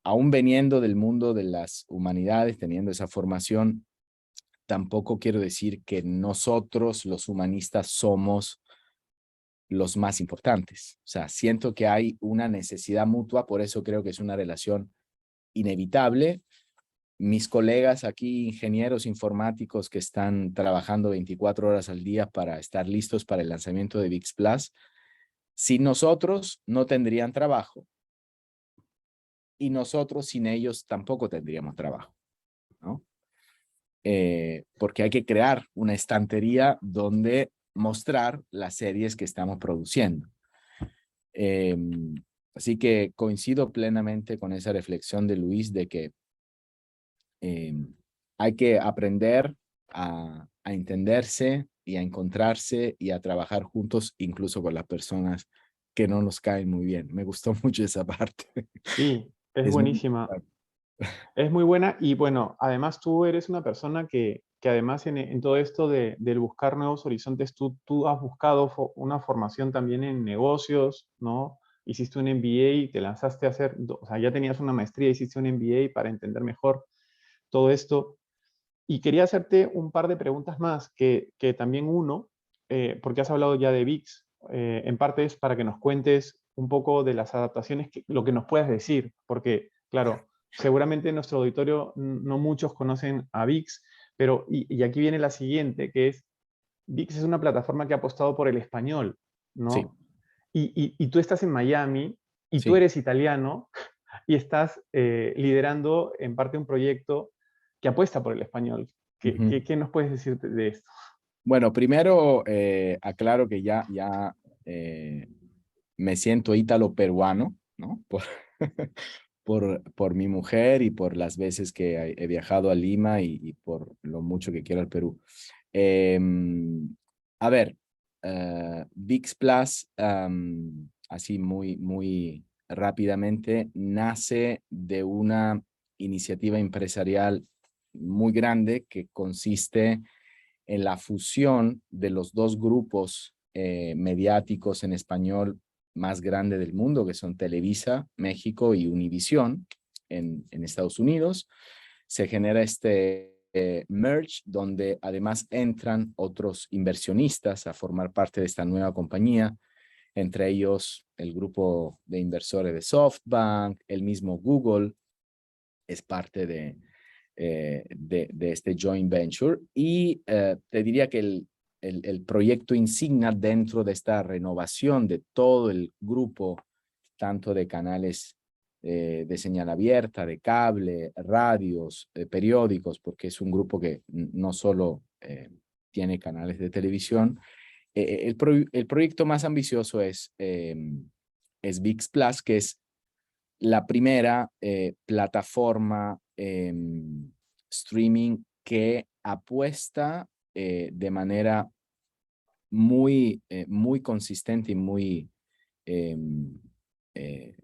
S6: aún veniendo del mundo de las humanidades, teniendo esa formación, tampoco quiero decir que nosotros, los humanistas, somos los más importantes. O sea, siento que hay una necesidad mutua, por eso creo que es una relación inevitable. Mis colegas aquí, ingenieros informáticos que están trabajando 24 horas al día para estar listos para el lanzamiento de ViX Plus, sin nosotros no tendrían trabajo y nosotros sin ellos tampoco tendríamos trabajo, ¿no? Porque hay que crear una estantería donde mostrar las series que estamos produciendo. Así que coincido plenamente con esa reflexión de Luis de que hay que aprender a entenderse y a encontrarse y a trabajar juntos, incluso con las personas que no nos caen muy bien. Me gustó mucho esa parte.
S4: Sí, es
S6: Es muy
S4: buenísima.
S6: importante.
S4: Es muy buena y bueno, además tú eres una persona que además en todo esto del buscar nuevos horizontes, tú has buscado una formación también en negocios, ¿no? Hiciste un MBA y te lanzaste a hacer, o sea, ya tenías una maestría, hiciste un MBA para entender mejor todo esto. Y quería hacerte un par de preguntas más, que también uno, porque has hablado ya de ViX, en parte es para que nos cuentes un poco de las adaptaciones, lo que nos puedas decir, porque, claro, seguramente en nuestro auditorio no muchos conocen a ViX, pero, y aquí viene la siguiente, que es, ViX es una plataforma que ha apostado por el español,
S6: Sí,
S4: ¿no? Y tú estás en Miami, y tú
S6: sí.
S4: eres italiano, y estás liderando en parte un proyecto que apuesta por el español.
S6: Ujú.
S4: ¿Qué nos puedes decir de esto?
S6: Bueno, primero aclaro que ya me siento ítalo-peruano, ¿no? Por mi mujer y por las veces que he viajado a Lima y por lo mucho que quiero al Perú. A ver, ViX Plus, así muy rápidamente, nace de una iniciativa empresarial muy grande que consiste en la fusión de los dos grupos mediáticos en español más grande del mundo, que son Televisa, México y Univisión en Estados Unidos. Se genera este merge donde además entran otros inversionistas a formar parte de esta nueva compañía, entre ellos el grupo de inversores de SoftBank, el mismo Google es parte de este joint venture. Y te diría que el proyecto insignia dentro de esta renovación de todo el grupo, tanto de canales de señal abierta, de cable, radios, periódicos, porque es un grupo que no solo tiene canales de televisión. El proyecto más ambicioso es ViX Plus, que es la primera plataforma streaming que apuesta de manera muy consistente y muy,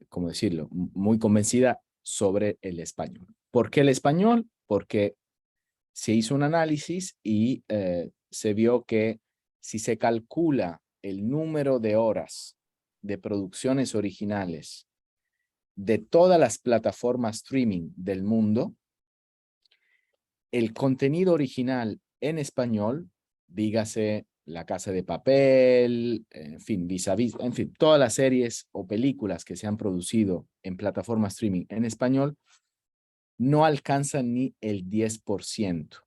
S6: ¿cómo decirlo? Muy convencida sobre el español. ¿Por qué el español? Porque se hizo un análisis y se vio que si se calcula el número de horas de producciones originales de todas las plataformas streaming del mundo, el contenido original en español, dígase La Casa de Papel, en fin, Vis a Vis, en fin, todas las series o películas que se han producido en plataforma streaming en español no alcanzan ni el 10%.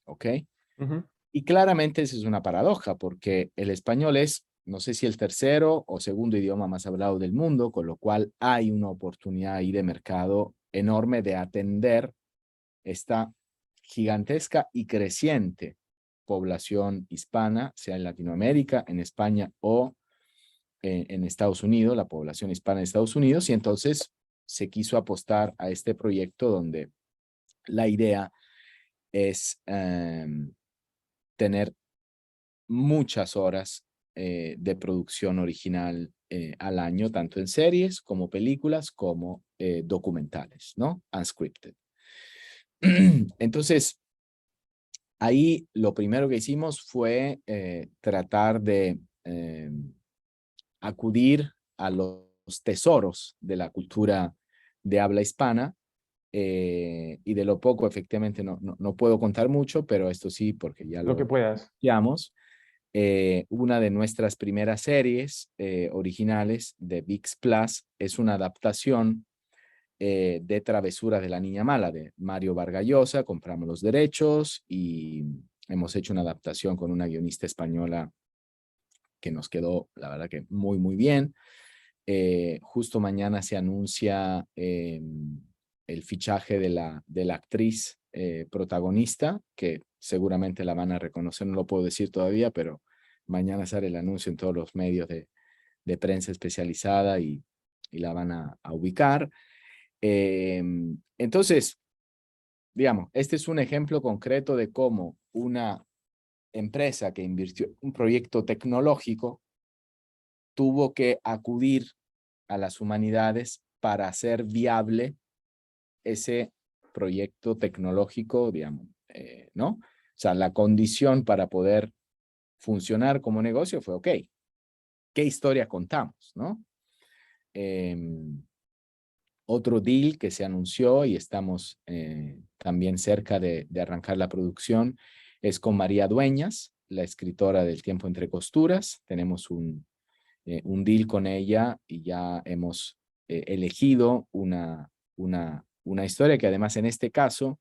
S6: ¿Ok?
S4: Ujú.
S6: Y claramente esa es una paradoja, porque el español es, no sé si el tercero o segundo idioma más hablado del mundo, con lo cual hay una oportunidad ahí de mercado enorme de atender esta gigantesca y creciente población hispana, sea en Latinoamérica, en España o en Estados Unidos, la población hispana en Estados Unidos, y entonces se quiso apostar a este proyecto donde la idea es tener muchas horas de producción original al año, tanto en series como películas, como documentales, ¿no? Unscripted. Entonces, ahí lo primero que hicimos fue tratar de acudir a los tesoros de la cultura de habla hispana, y de lo poco, efectivamente, no puedo contar mucho, pero esto sí, porque ya
S4: Lo que
S6: lo
S4: puedas.
S6: anunciamos. Una de nuestras primeras series originales de ViX Plus es una adaptación de Travesuras de la Niña Mala de Mario Vargas Llosa. Compramos los derechos y hemos hecho una adaptación con una guionista española que nos quedó, la verdad, que muy, muy bien. Justo mañana se anuncia el fichaje de la actriz protagonista, que seguramente la van a reconocer, no lo puedo decir todavía, pero mañana sale el anuncio en todos los medios de prensa especializada y la van a ubicar. Entonces, digamos, este es un ejemplo concreto de cómo una empresa que invirtió en un proyecto tecnológico tuvo que acudir a las humanidades para hacer viable ese proyecto tecnológico, digamos, ¿no? O sea, la condición para poder funcionar como negocio fue, ok, ¿qué historia contamos, no? Otro deal que se anunció y estamos también cerca de arrancar la producción es con María Dueñas, la escritora del Tiempo entre Costuras. Tenemos un deal con ella y ya hemos elegido una historia que además en este caso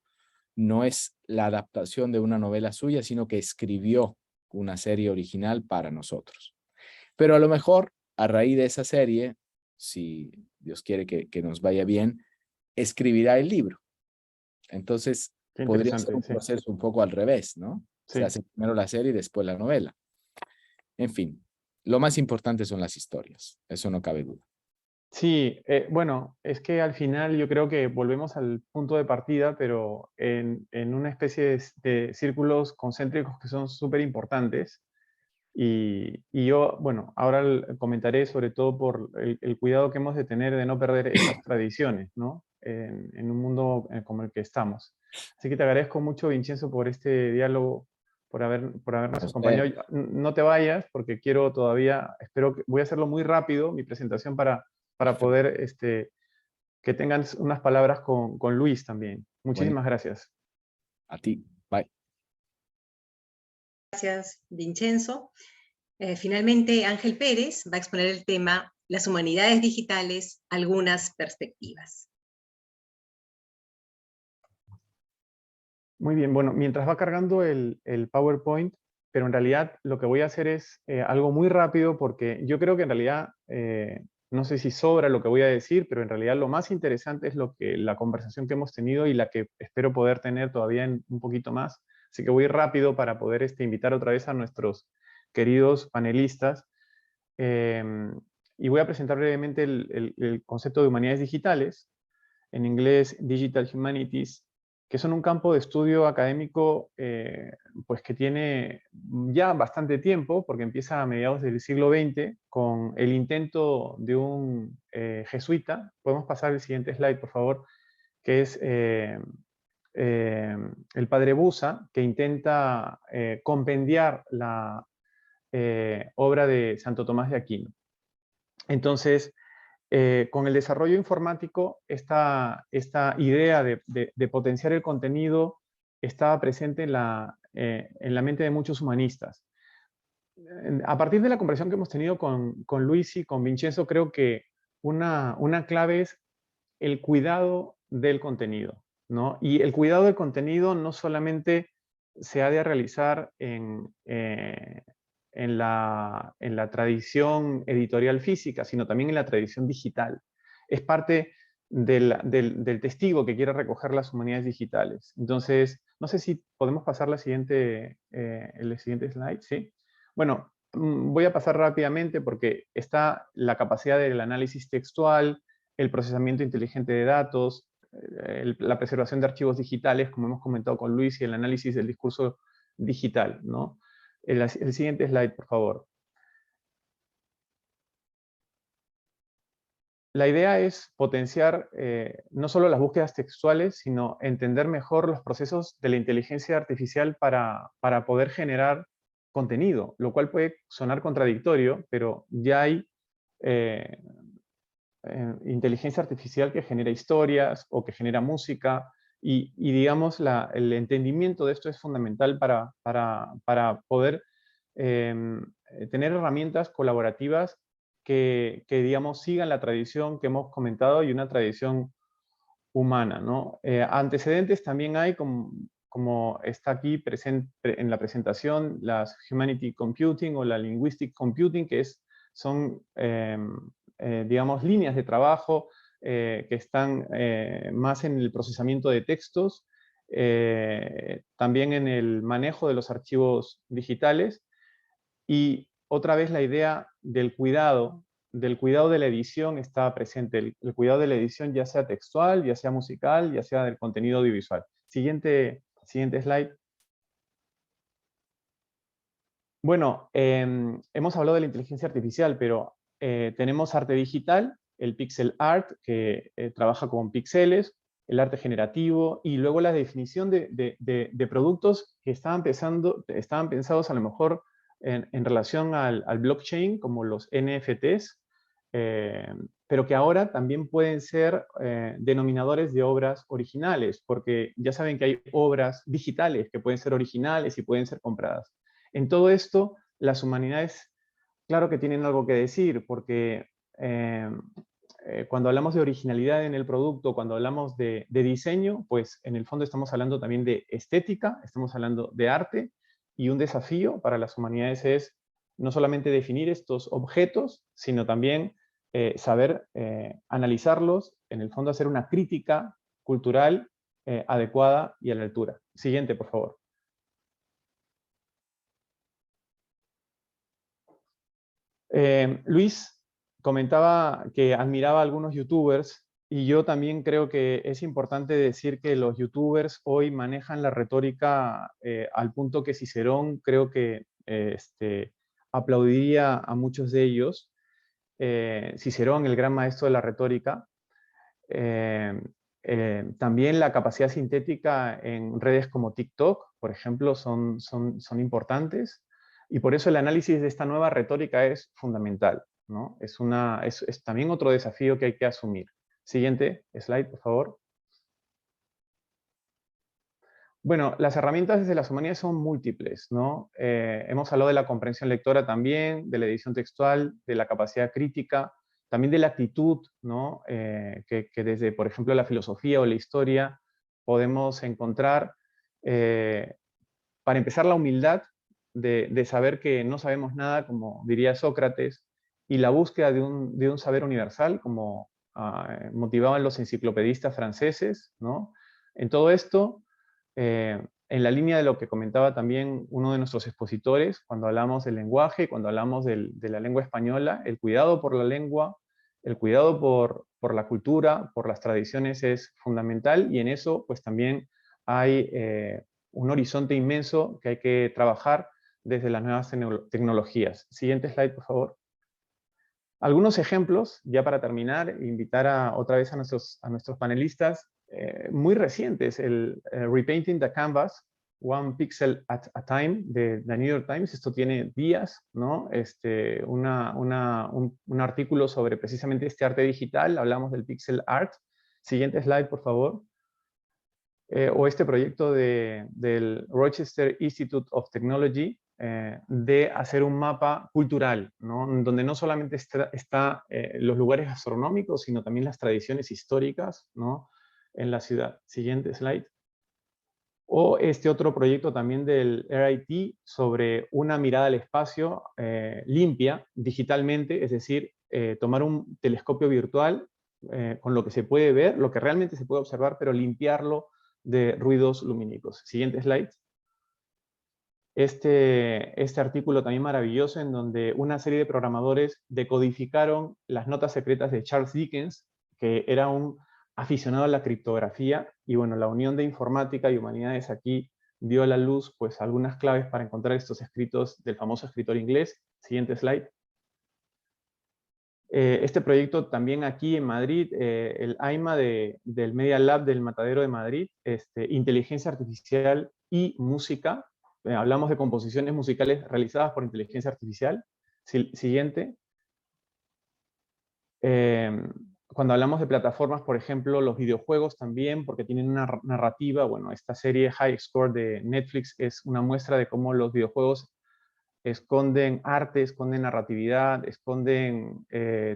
S6: no es la adaptación de una novela suya, sino que escribió una serie original para nosotros. Pero a lo mejor a raíz de esa serie, si Dios quiere que nos vaya bien, escribirá el libro. Entonces
S4: Qué
S6: podría ser
S4: interesante,
S6: un
S4: sí.
S6: proceso un poco al revés, ¿no? Se
S4: Sí.
S6: hace primero la serie y después la novela. En fin, lo más importante son las historias, eso no cabe duda.
S4: Sí, bueno, es que al final yo creo que volvemos al punto de partida, pero en una especie de círculos concéntricos que son súper importantes. Y yo, bueno, ahora comentaré sobre todo por el cuidado que hemos de tener de no perder esas tradiciones, ¿no? En un mundo como el que estamos. Así que te agradezco mucho, Vincenzo, por este diálogo, por habernos acompañado. No te vayas, porque quiero todavía, voy a hacerlo muy rápido, mi presentación, para poder que tengan unas palabras con Luis también. Muchísimas gracias.
S6: A ti, bye.
S3: Gracias, Vincenzo. Finalmente, Ángel Pérez va a exponer el tema Las humanidades digitales, algunas perspectivas.
S4: Muy bien, bueno, mientras va cargando el PowerPoint, pero en realidad lo que voy a hacer es algo muy rápido porque yo creo que en realidad, no sé si sobra lo que voy a decir, pero en realidad lo más interesante es la conversación que hemos tenido y la que espero poder tener todavía un poquito más. Así que voy rápido para poder invitar otra vez a nuestros queridos panelistas. Y voy a presentar brevemente el concepto de humanidades digitales, en inglés Digital Humanities, que son un campo de estudio académico pues que tiene ya bastante tiempo, porque empieza a mediados del siglo XX con el intento de un jesuita. Podemos pasar el siguiente slide, por favor, que es el padre Busa, que intenta compendiar la obra de Santo Tomás de Aquino. Entonces, con el desarrollo informático, esta idea de potenciar el contenido estaba presente en la mente de muchos humanistas. a partir de la conversación que hemos tenido con Luis y con Vincenzo, creo que una clave es el cuidado del contenido, ¿no? Y el cuidado del contenido no solamente se ha de realizar en la tradición editorial física, sino también en la tradición digital. Es parte del testigo que quiere recoger las humanidades digitales. Entonces, no sé si podemos pasar el siguiente slide, ¿sí? Bueno, voy a pasar rápidamente porque está la capacidad del análisis textual, el procesamiento inteligente de datos, la preservación de archivos digitales, como hemos comentado con Luis, y el análisis del discurso digital, ¿no? El siguiente slide, por favor. La idea es potenciar no solo las búsquedas textuales, sino entender mejor los procesos de la inteligencia artificial para poder generar contenido, lo cual puede sonar contradictorio, pero ya hay inteligencia artificial que genera historias o que genera música y digamos, el entendimiento de esto es fundamental para poder tener herramientas colaborativas que, digamos, sigan la tradición que hemos comentado y una tradición humana, ¿no? Antecedentes también hay, como está aquí presente en la presentación, las Humanity Computing o la Linguistic Computing, que son digamos, líneas de trabajo que están más en el procesamiento de textos, también en el manejo de los archivos digitales, y otra vez la idea del cuidado de la edición está presente, el cuidado de la edición ya sea textual, ya sea musical, ya sea del contenido audiovisual. Siguiente slide. Bueno, hemos hablado de la inteligencia artificial, pero tenemos arte digital, el pixel art, que trabaja con píxeles, el arte generativo, y luego la definición de productos que estaban pensados a lo mejor en relación al blockchain, como los NFTs, pero que ahora también pueden ser denominadores de obras originales, porque ya saben que hay obras digitales que pueden ser originales y pueden ser compradas. En todo esto, las humanidades, claro que tienen algo que decir, porque cuando hablamos de originalidad en el producto, cuando hablamos de diseño, pues en el fondo estamos hablando también de estética, estamos hablando de arte, y un desafío para las humanidades es no solamente definir estos objetos, sino también saber analizarlos, en el fondo hacer una crítica cultural adecuada y a la altura. Siguiente, por favor. Luis comentaba que admiraba a algunos youtubers, y yo también creo que es importante decir que los youtubers hoy manejan la retórica al punto que Cicerón creo que aplaudiría a muchos de ellos. Cicerón, el gran maestro de la retórica. También la capacidad sintética en redes como TikTok, por ejemplo, son importantes. Y por eso el análisis de esta nueva retórica es fundamental, ¿no? Es también otro desafío que hay que asumir. Siguiente slide, por favor. Bueno, las herramientas desde las humanidades son múltiples, ¿no? Hemos hablado de la comprensión lectora también, de la edición textual, de la capacidad crítica, también de la actitud, ¿no? Que desde, por ejemplo, la filosofía o la historia podemos encontrar, para empezar, la humildad de saber que no sabemos nada, como diría Sócrates, y la búsqueda de un saber universal, como motivaban los enciclopedistas franceses, ¿no? En todo esto, en la línea de lo que comentaba también uno de nuestros expositores, cuando hablamos del lenguaje, cuando hablamos de la lengua española, el cuidado por la lengua, el cuidado por la cultura, por las tradiciones es fundamental, y en eso pues también hay un horizonte inmenso que hay que trabajar desde las nuevas tecnologías. Siguiente slide, por favor. Algunos ejemplos, ya para terminar, invitar otra vez a nuestros panelistas muy recientes, el Repainting the Canvas, One Pixel at a Time, de The New York Times. Esto tiene días, ¿no? Un artículo sobre precisamente este arte digital, hablamos del pixel art. Siguiente slide, por favor. O este proyecto del Rochester Institute of Technology, de hacer un mapa cultural, ¿no? Donde no solamente está los lugares gastronómicos, sino también las tradiciones históricas, ¿no? En la ciudad. Siguiente slide. O este otro proyecto también del RIT sobre una mirada al espacio limpia digitalmente, es decir, tomar un telescopio virtual con lo que se puede ver, lo que realmente se puede observar, pero limpiarlo de ruidos lumínicos. Siguiente slide. Este artículo también maravilloso en donde una serie de programadores decodificaron las notas secretas de Charles Dickens, que era un aficionado a la criptografía, y bueno, la unión de informática y humanidades aquí dio a la luz pues algunas claves para encontrar estos escritos del famoso escritor inglés. Siguiente slide. Este proyecto también aquí en Madrid, el AIMA del Media Lab del Matadero de Madrid, inteligencia artificial y música. Hablamos de composiciones musicales realizadas por inteligencia artificial. Siguiente. Cuando hablamos de plataformas, por ejemplo, los videojuegos también, porque tienen una narrativa. Bueno, esta serie High Score de Netflix es una muestra de cómo los videojuegos esconden arte, esconden narratividad, esconden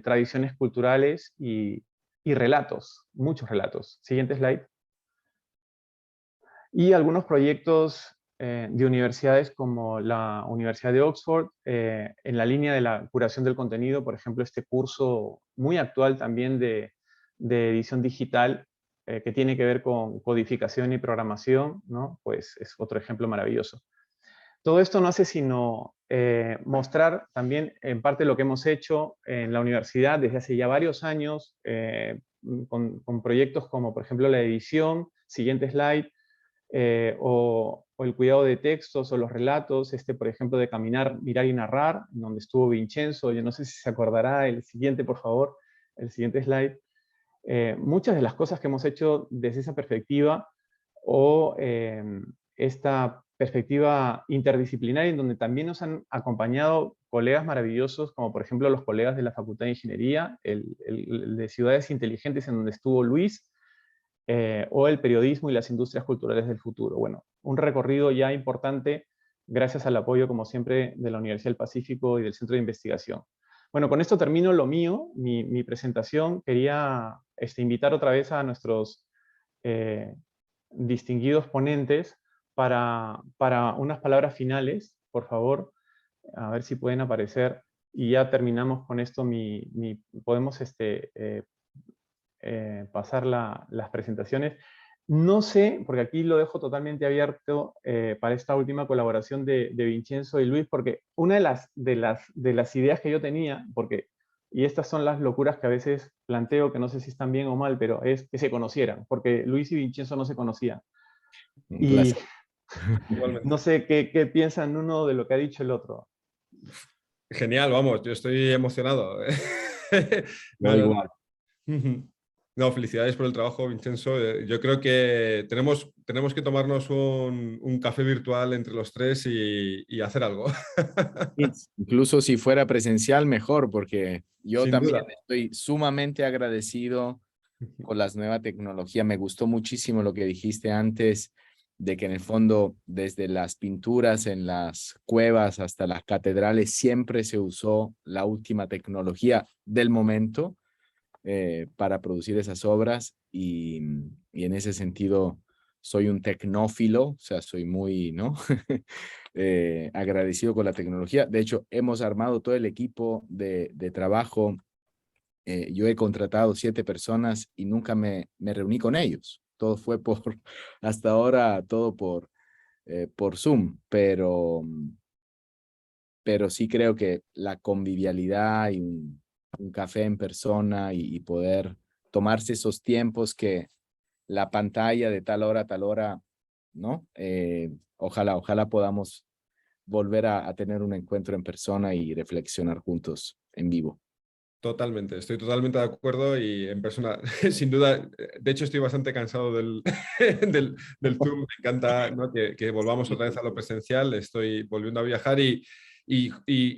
S4: tradiciones culturales y relatos, muchos relatos. Siguiente slide. Y algunos proyectos de universidades como la Universidad de Oxford, en la línea de la curación del contenido, por ejemplo, este curso muy actual también de edición digital, que tiene que ver con codificación y programación, ¿no? Pues es otro ejemplo maravilloso. Todo esto no hace sino mostrar también en parte lo que hemos hecho en la universidad desde hace ya varios años, con proyectos como, por ejemplo, la edición, siguiente slide, o el cuidado de textos o los relatos, por ejemplo, de Caminar, Mirar y Narrar, donde estuvo Vincenzo. Yo no sé si se acordará. El siguiente, por favor, el siguiente slide. Muchas de las cosas que hemos hecho desde esa perspectiva, o esta perspectiva interdisciplinaria, en donde también nos han acompañado colegas maravillosos, como por ejemplo los colegas de la Facultad de Ingeniería, el de Ciudades Inteligentes, en donde estuvo Luis, o el periodismo y las industrias culturales del futuro. Bueno, un recorrido ya importante gracias al apoyo, como siempre, de la Universidad del Pacífico y del Centro de Investigación. Bueno, con esto termino lo mío, mi presentación. Quería invitar otra vez a nuestros distinguidos ponentes para unas palabras finales, por favor, a ver si pueden aparecer, y ya terminamos con esto. Podemos pasar las presentaciones. No sé, porque aquí lo dejo totalmente abierto para esta última colaboración de Vincenzo y Luis, porque una de las ideas que yo tenía, y estas son las locuras que a veces planteo, que no sé si están bien o mal, pero es que se conocieran, porque Luis y Vincenzo no se conocían. Y no sé qué piensan uno de lo que ha dicho el otro.
S5: Genial, vamos, yo estoy emocionado.
S6: No, igual.
S5: No, felicidades por el trabajo, Vincenzo. Yo creo que tenemos que tomarnos un café virtual entre los tres y hacer algo.
S6: Incluso si fuera presencial, mejor, porque yo
S5: Sin
S6: también
S5: duda.
S6: estoy sumamente agradecido con las nuevas tecnologías. Me gustó muchísimo lo que dijiste antes, de que en el fondo, desde las pinturas en las cuevas hasta las catedrales, siempre se usó la última tecnología del momento para producir esas obras, y en ese sentido soy un tecnófilo, o sea, soy muy, ¿no? Agradecido con la tecnología. De hecho, hemos armado todo el equipo de trabajo. Yo he contratado 7 personas y nunca me reuní con ellos. Todo fue hasta ahora todo por Zoom, pero sí creo que la convivialidad y un café en persona y poder tomarse esos tiempos que la pantalla de tal hora a tal hora, ¿no? Ojalá podamos volver a tener un encuentro en persona y reflexionar juntos en vivo.
S5: Totalmente, estoy totalmente de acuerdo, y en persona, sin duda. De hecho, estoy bastante cansado del Zoom. Me encanta, ¿no?, que volvamos otra vez a lo presencial. Estoy volviendo a viajar y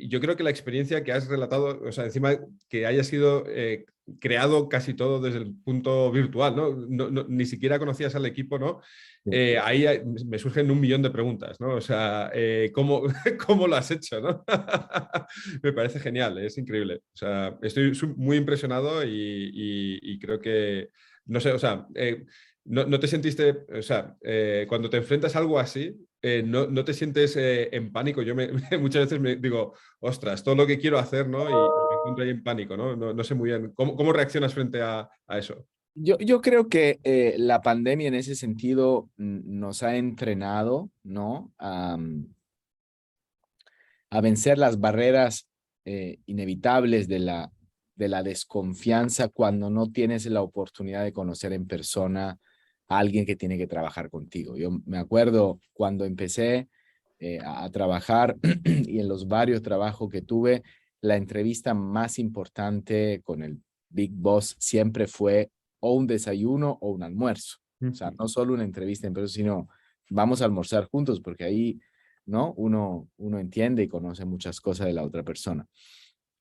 S5: yo creo que la experiencia que has relatado, o sea, encima que haya sido creado casi todo desde el punto virtual, ¿no? Ni siquiera conocías al equipo, ¿no? Ahí me surgen 1.000.000 de preguntas, ¿no? O sea, ¿cómo lo has hecho, no? Me parece genial, es increíble. O sea, estoy muy impresionado y creo que, no sé, o sea, no te sentiste, o sea, cuando te enfrentas a algo así, no te sientes en pánico. Yo muchas veces me digo, ostras, todo lo que quiero hacer, ¿no? Y me encuentro ahí en pánico, ¿no? No sé muy bien. ¿Cómo reaccionas frente a eso?
S6: Yo creo que la pandemia en ese sentido nos ha entrenado, ¿no? A vencer las barreras inevitables de la desconfianza cuando no tienes la oportunidad de conocer en persona a alguien que tiene que trabajar contigo. Yo me acuerdo cuando empecé a trabajar y en los varios trabajos que tuve, la entrevista más importante con el Big Boss siempre fue o un desayuno o un almuerzo. O sea, no solo una entrevista en persona, sino vamos a almorzar juntos, porque ahí, ¿no? Uno entiende y conoce muchas cosas de la otra persona.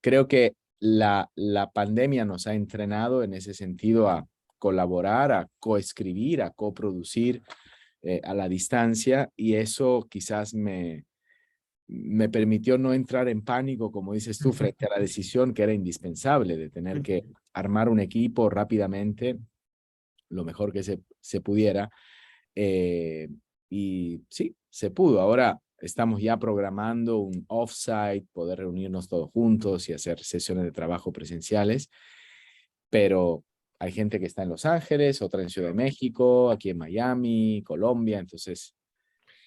S6: Creo que la pandemia nos ha entrenado en ese sentido a colaborar, a coescribir, a coproducir a la distancia, y eso quizás me permitió no entrar en pánico, como dices tú, frente a la decisión que era indispensable de tener que armar un equipo rápidamente, lo mejor que se pudiera. Y sí, se pudo. Ahora estamos ya programando un offsite, poder reunirnos todos juntos y hacer sesiones de trabajo presenciales, pero hay gente que está en Los Ángeles, otra en Ciudad de México, aquí en Miami, Colombia, entonces...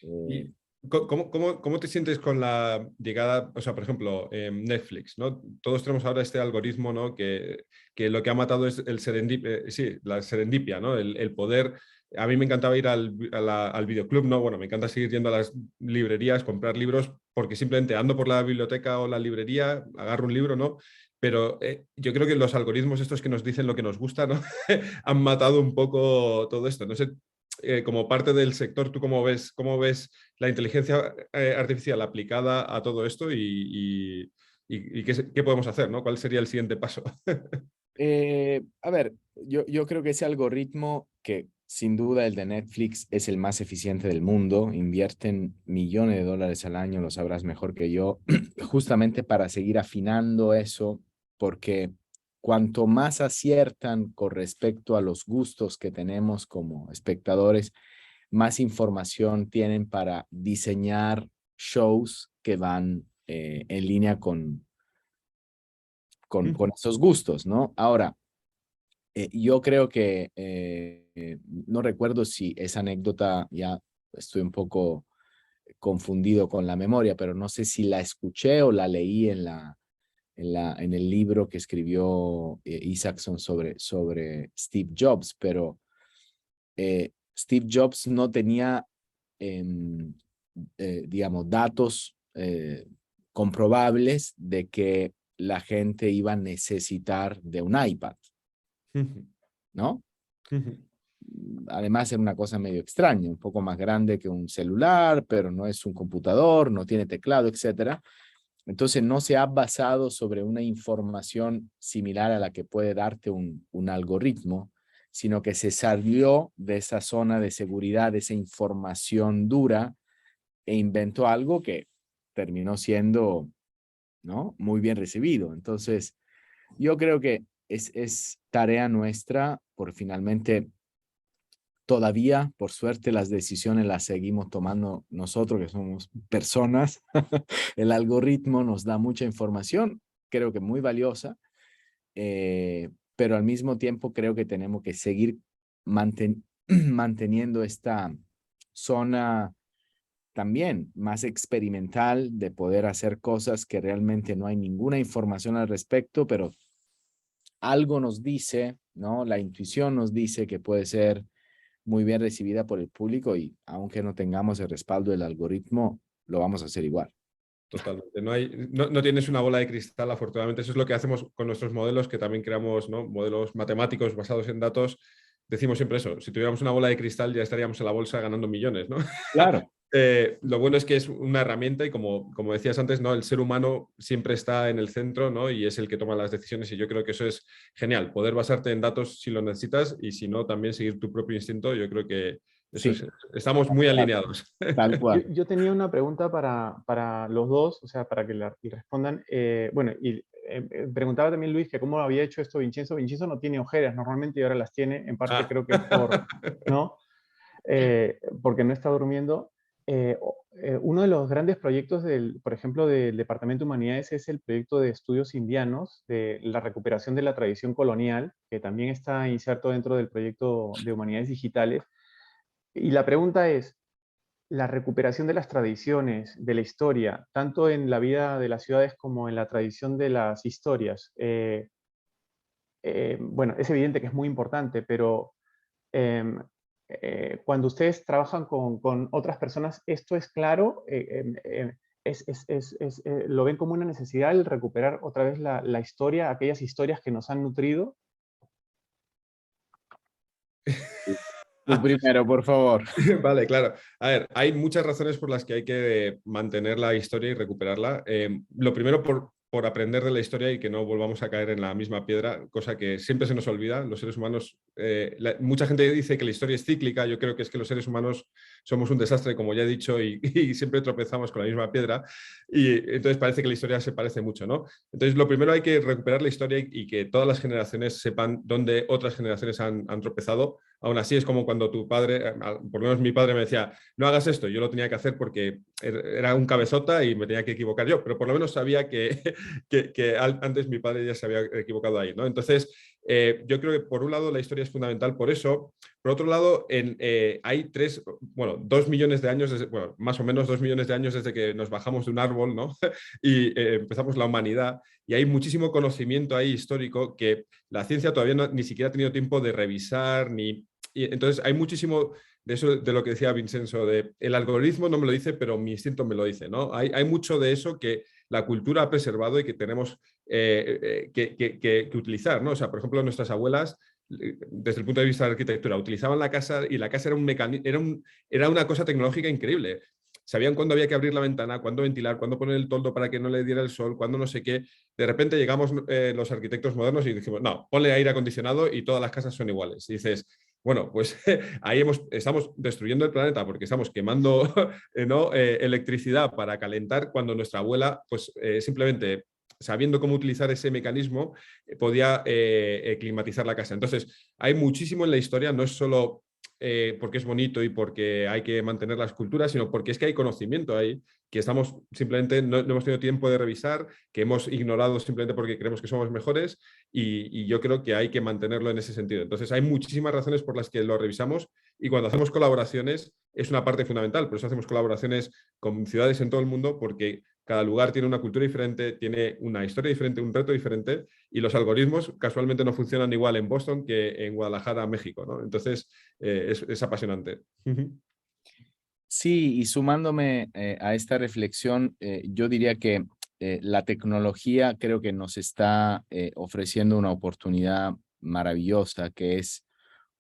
S5: ¿Y cómo te sientes con la llegada, o sea, por ejemplo, Netflix, ¿no? Todos tenemos ahora este algoritmo, ¿no? Que lo que ha matado es el la serendipia, ¿no? El poder... A mí me encantaba ir al videoclub, ¿no? Bueno, me encanta seguir yendo a las librerías, comprar libros, porque simplemente ando por la biblioteca o la librería, agarro un libro, ¿no? Pero yo creo que los algoritmos estos que nos dicen lo que nos gusta, ¿no? Han matado un poco todo esto. No sé, como parte del sector, ¿tú cómo ves la inteligencia artificial aplicada a todo esto y qué podemos hacer, ¿no? ¿Cuál sería el siguiente paso?
S6: A ver, yo creo que ese algoritmo, que sin duda el de Netflix es el más eficiente del mundo, invierten millones de dólares al año, lo sabrás mejor que yo, justamente para seguir afinando eso, porque cuanto más aciertan con respecto a los gustos que tenemos como espectadores, más información tienen para diseñar shows que van en línea con esos gustos, ¿no? Ahora, yo creo que, no recuerdo si esa anécdota, ya estoy un poco confundido con la memoria, pero no sé si la escuché o la leí en el libro que escribió Isaacson sobre Steve Jobs, pero Steve Jobs no tenía, digamos, datos comprobables de que la gente iba a necesitar de un iPad, ¿no? Además era una cosa medio extraña, un poco más grande que un celular, pero no es un computador, no tiene teclado, etcétera. Entonces no se ha basado sobre una información similar a la que puede darte un algoritmo, sino que se salió de esa zona de seguridad, de esa información dura, e inventó algo que terminó siendo, ¿no?, muy bien recibido. Entonces, yo creo que es tarea nuestra por finalmente, todavía, por suerte, las decisiones las seguimos tomando nosotros, que somos personas. El algoritmo nos da mucha información, creo que muy valiosa, pero al mismo tiempo creo que tenemos que seguir manteniendo esta zona también más experimental, de poder hacer cosas que realmente no hay ninguna información al respecto, pero algo nos dice, ¿no? La intuición nos dice que puede ser muy bien recibida por el público, y aunque no tengamos el respaldo del algoritmo, lo vamos a hacer igual.
S5: Totalmente. No tienes una bola de cristal, afortunadamente. Eso es lo que hacemos con nuestros modelos, que también creamos, ¿no?, modelos matemáticos basados en datos. Decimos siempre eso: si tuviéramos una bola de cristal ya estaríamos en la bolsa ganando millones, ¿no?
S6: Claro.
S5: Lo bueno es que es una herramienta y como decías antes, ¿no? El ser humano siempre está en el centro, ¿no? Y es el que toma las decisiones y yo creo que eso es genial, poder basarte en datos si lo necesitas y si no, también seguir tu propio instinto. Yo creo que eso
S6: Sí,
S5: es, estamos muy alineados.
S6: tal
S4: Yo,
S6: cual.
S4: yo tenía una pregunta para los dos, o sea, para que la respondan. Bueno, y preguntaba también Luis que cómo había hecho esto Vincenzo. Vincenzo no tiene ojeras normalmente y ahora las tiene, en parte
S5: Ah.
S4: creo que es por, ¿no? Porque no está durmiendo. Uno de los grandes proyectos, por ejemplo, del Departamento de Humanidades es el proyecto de estudios indianos, de la recuperación de la tradición colonial, que también está inserto dentro del proyecto de Humanidades Digitales. Y la pregunta es, la recuperación de las tradiciones, de la historia, tanto en la vida de las ciudades como en la tradición de las historias, bueno, es evidente que es muy importante, pero em, cuando ustedes trabajan con otras personas, ¿esto es claro? ¿Lo ven como una necesidad el recuperar otra vez la historia, aquellas historias que nos han nutrido?
S6: Tú primero, por favor.
S5: Vale, claro. A ver, hay muchas razones por las que hay que mantener la historia y recuperarla. Lo primero por aprender de la historia y que no volvamos a caer en la misma piedra, cosa que siempre se nos olvida. Los seres humanos, mucha gente dice que la historia es cíclica. Yo creo que es que los seres humanos somos un desastre, como ya he dicho, y siempre tropezamos con la misma piedra. Y entonces parece que la historia se parece mucho, ¿no? Entonces, lo primero hay que recuperar la historia y que todas las generaciones sepan dónde otras generaciones han tropezado. Aún así es como cuando tu padre, por lo menos mi padre me decía, no hagas esto, yo lo tenía que hacer porque era un cabezota y me tenía que equivocar yo, pero por lo menos sabía que antes mi padre ya se había equivocado ahí, ¿no? Entonces, yo creo que por un lado la historia es fundamental por eso, por otro lado hay 2 millones de años, bueno, más o menos 2 millones de años desde que nos bajamos de un árbol, ¿no? Y empezamos la humanidad y hay muchísimo conocimiento ahí histórico que la ciencia todavía ni siquiera ha tenido tiempo de revisar, y entonces hay muchísimo de eso, de lo que decía Vincenzo, de el algoritmo no me lo dice, pero mi instinto me lo dice, ¿no? Hay mucho de eso que la cultura ha preservado y que tenemos que utilizar, ¿no? O sea, por ejemplo, nuestras abuelas, desde el punto de vista de la arquitectura, utilizaban la casa y la casa era una cosa tecnológica increíble. Sabían cuándo había que abrir la ventana, cuándo ventilar, cuándo poner el toldo para que no le diera el sol, cuándo no sé qué. De repente llegamos los arquitectos modernos y dijimos, no, ponle aire acondicionado y todas las casas son iguales. Y dices, bueno, pues ahí estamos destruyendo el planeta porque estamos quemando ¿no? Electricidad para calentar cuando nuestra abuela, pues simplemente sabiendo cómo utilizar ese mecanismo, podía climatizar la casa. Entonces, hay muchísimo en la historia, no es solo porque es bonito y porque hay que mantener las culturas, sino porque es que hay conocimiento ahí que estamos simplemente no hemos tenido tiempo de revisar, que hemos ignorado simplemente porque creemos que somos mejores y yo creo que hay que mantenerlo en ese sentido. Entonces hay muchísimas razones por las que lo revisamos y cuando hacemos colaboraciones es una parte fundamental, por eso hacemos colaboraciones con ciudades en todo el mundo porque cada lugar tiene una cultura diferente, tiene una historia diferente, un reto diferente y los algoritmos casualmente no funcionan igual en Boston que en Guadalajara, México, ¿no? Entonces es apasionante.
S6: Sí, y sumándome a esta reflexión, yo diría que la tecnología creo que nos está ofreciendo una oportunidad maravillosa, que es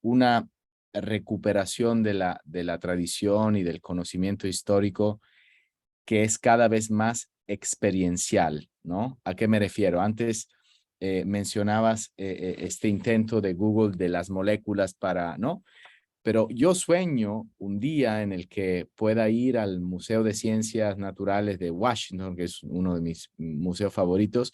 S6: una recuperación de la tradición y del conocimiento histórico que es cada vez más experiencial, ¿no? ¿A qué me refiero? Antes mencionabas este intento de Google de las moléculas para, ¿no? Pero yo sueño un día en el que pueda ir al Museo de Ciencias Naturales de Washington, que es uno de mis museos favoritos,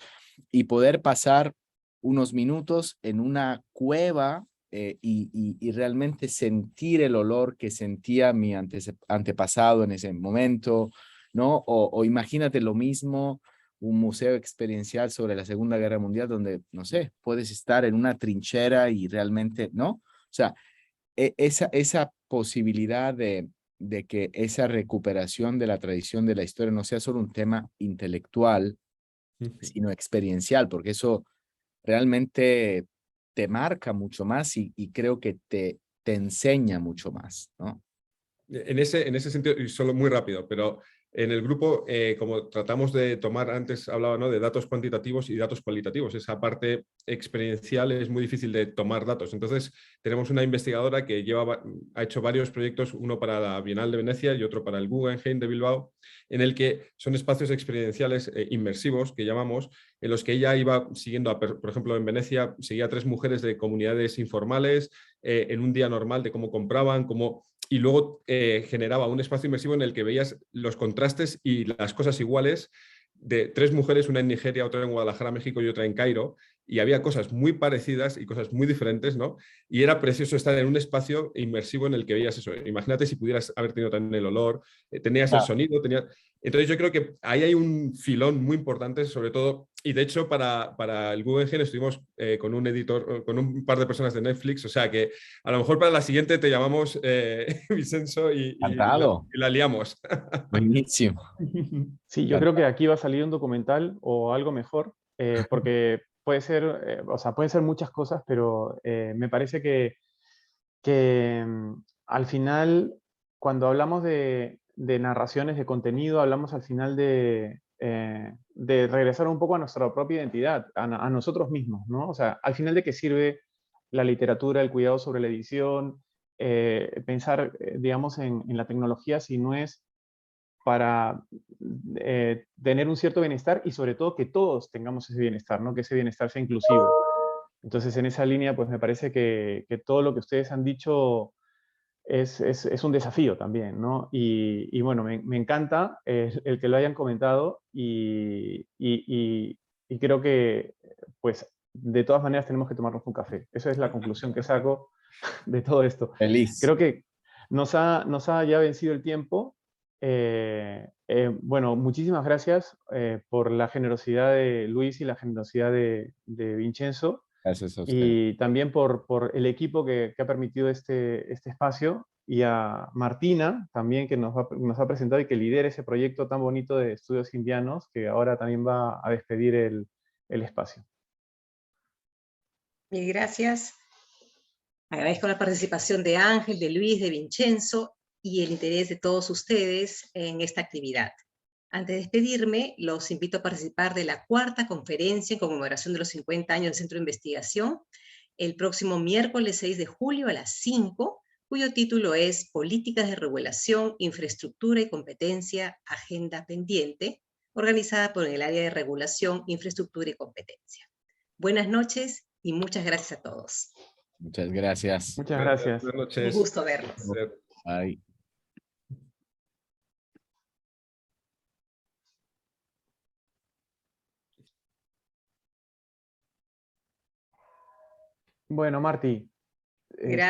S6: y poder pasar unos minutos en una cueva y realmente sentir el olor que sentía mi antepasado en ese momento, ¿no? O imagínate lo mismo, un museo experiencial sobre la Segunda Guerra Mundial donde, no sé, puedes estar en una trinchera y realmente, ¿no? O sea, esa posibilidad de que esa recuperación de la tradición de la historia no sea solo un tema intelectual, sino experiencial, porque eso realmente te marca mucho más y creo que te enseña mucho más, ¿no?
S5: En ese sentido, y solo muy rápido, pero En el grupo, como tratamos de tomar, antes hablaba, ¿no?, de datos cuantitativos y datos cualitativos, esa parte experiencial es muy difícil de tomar datos. Entonces, tenemos una investigadora que ha hecho varios proyectos, uno para la Bienal de Venecia y otro para el Guggenheim de Bilbao, en el que son espacios experienciales inmersivos, que llamamos, en los que ella iba siguiendo, por ejemplo, en Venecia, seguía a 3 mujeres de comunidades informales en un día normal de cómo compraban, y luego generaba un espacio inmersivo en el que veías los contrastes y las cosas iguales de 3 mujeres, una en Nigeria, otra en Guadalajara, México y otra en Cairo, y había cosas muy parecidas y cosas muy diferentes, ¿no? Y era precioso estar en un espacio inmersivo en el que veías eso. Imagínate si pudieras haber tenido también el olor, tenías el sonido, Entonces yo creo que ahí hay un filón muy importante, sobre todo, y de hecho para el Guggenheim estuvimos con un editor, con un par de personas de Netflix, o sea que a lo mejor para la siguiente te llamamos Vicenzo y
S6: Encantado.
S5: la liamos.
S6: Buenísimo.
S4: Sí, yo creo que aquí va a salir un documental o algo mejor, porque puede ser, o sea, pueden ser muchas cosas, pero me parece que al final, cuando hablamos de narraciones, de contenido, hablamos al final de regresar un poco a nuestra propia identidad, a nosotros mismos, ¿no? O sea, al final, ¿de qué sirve la literatura, el cuidado sobre la edición, pensar, digamos, en la tecnología si no es para tener un cierto bienestar y sobre todo que todos tengamos ese bienestar, ¿no? Que ese bienestar sea inclusivo. Entonces, en esa línea, pues me parece que todo lo que ustedes han dicho es un desafío también, ¿no? Y bueno, me encanta el que lo hayan comentado y creo que, pues, de todas maneras tenemos que tomarnos un café. Esa es la conclusión que saco de todo esto.
S6: Feliz.
S4: Creo que nos ha ya vencido el tiempo. Bueno, muchísimas gracias por la generosidad de Luis y la generosidad de Vincenzo
S6: Gracias a usted.
S4: y también por el equipo que ha permitido este espacio y a Martina también que nos ha presentado y que lidera ese proyecto tan bonito de estudios indianos que ahora también va a despedir el espacio.
S3: Mil gracias. Agradezco la participación de Ángel, de Luis, de Vincenzo y el interés de todos ustedes en esta actividad. Antes de despedirme, los invito a participar de la 4ª conferencia en conmemoración de los 50 años del Centro de Investigación, el próximo miércoles 6 de julio a las 5, cuyo título es Políticas de Regulación, Infraestructura y Competencia, Agenda Pendiente, organizada por el Área de Regulación, Infraestructura y Competencia. Buenas noches y muchas gracias a todos.
S6: Muchas gracias.
S4: Muchas gracias.
S5: Buenas
S3: Un
S5: noches.
S3: gusto verlos.
S6: Bye.
S4: Bueno, Marti,
S3: Gracias.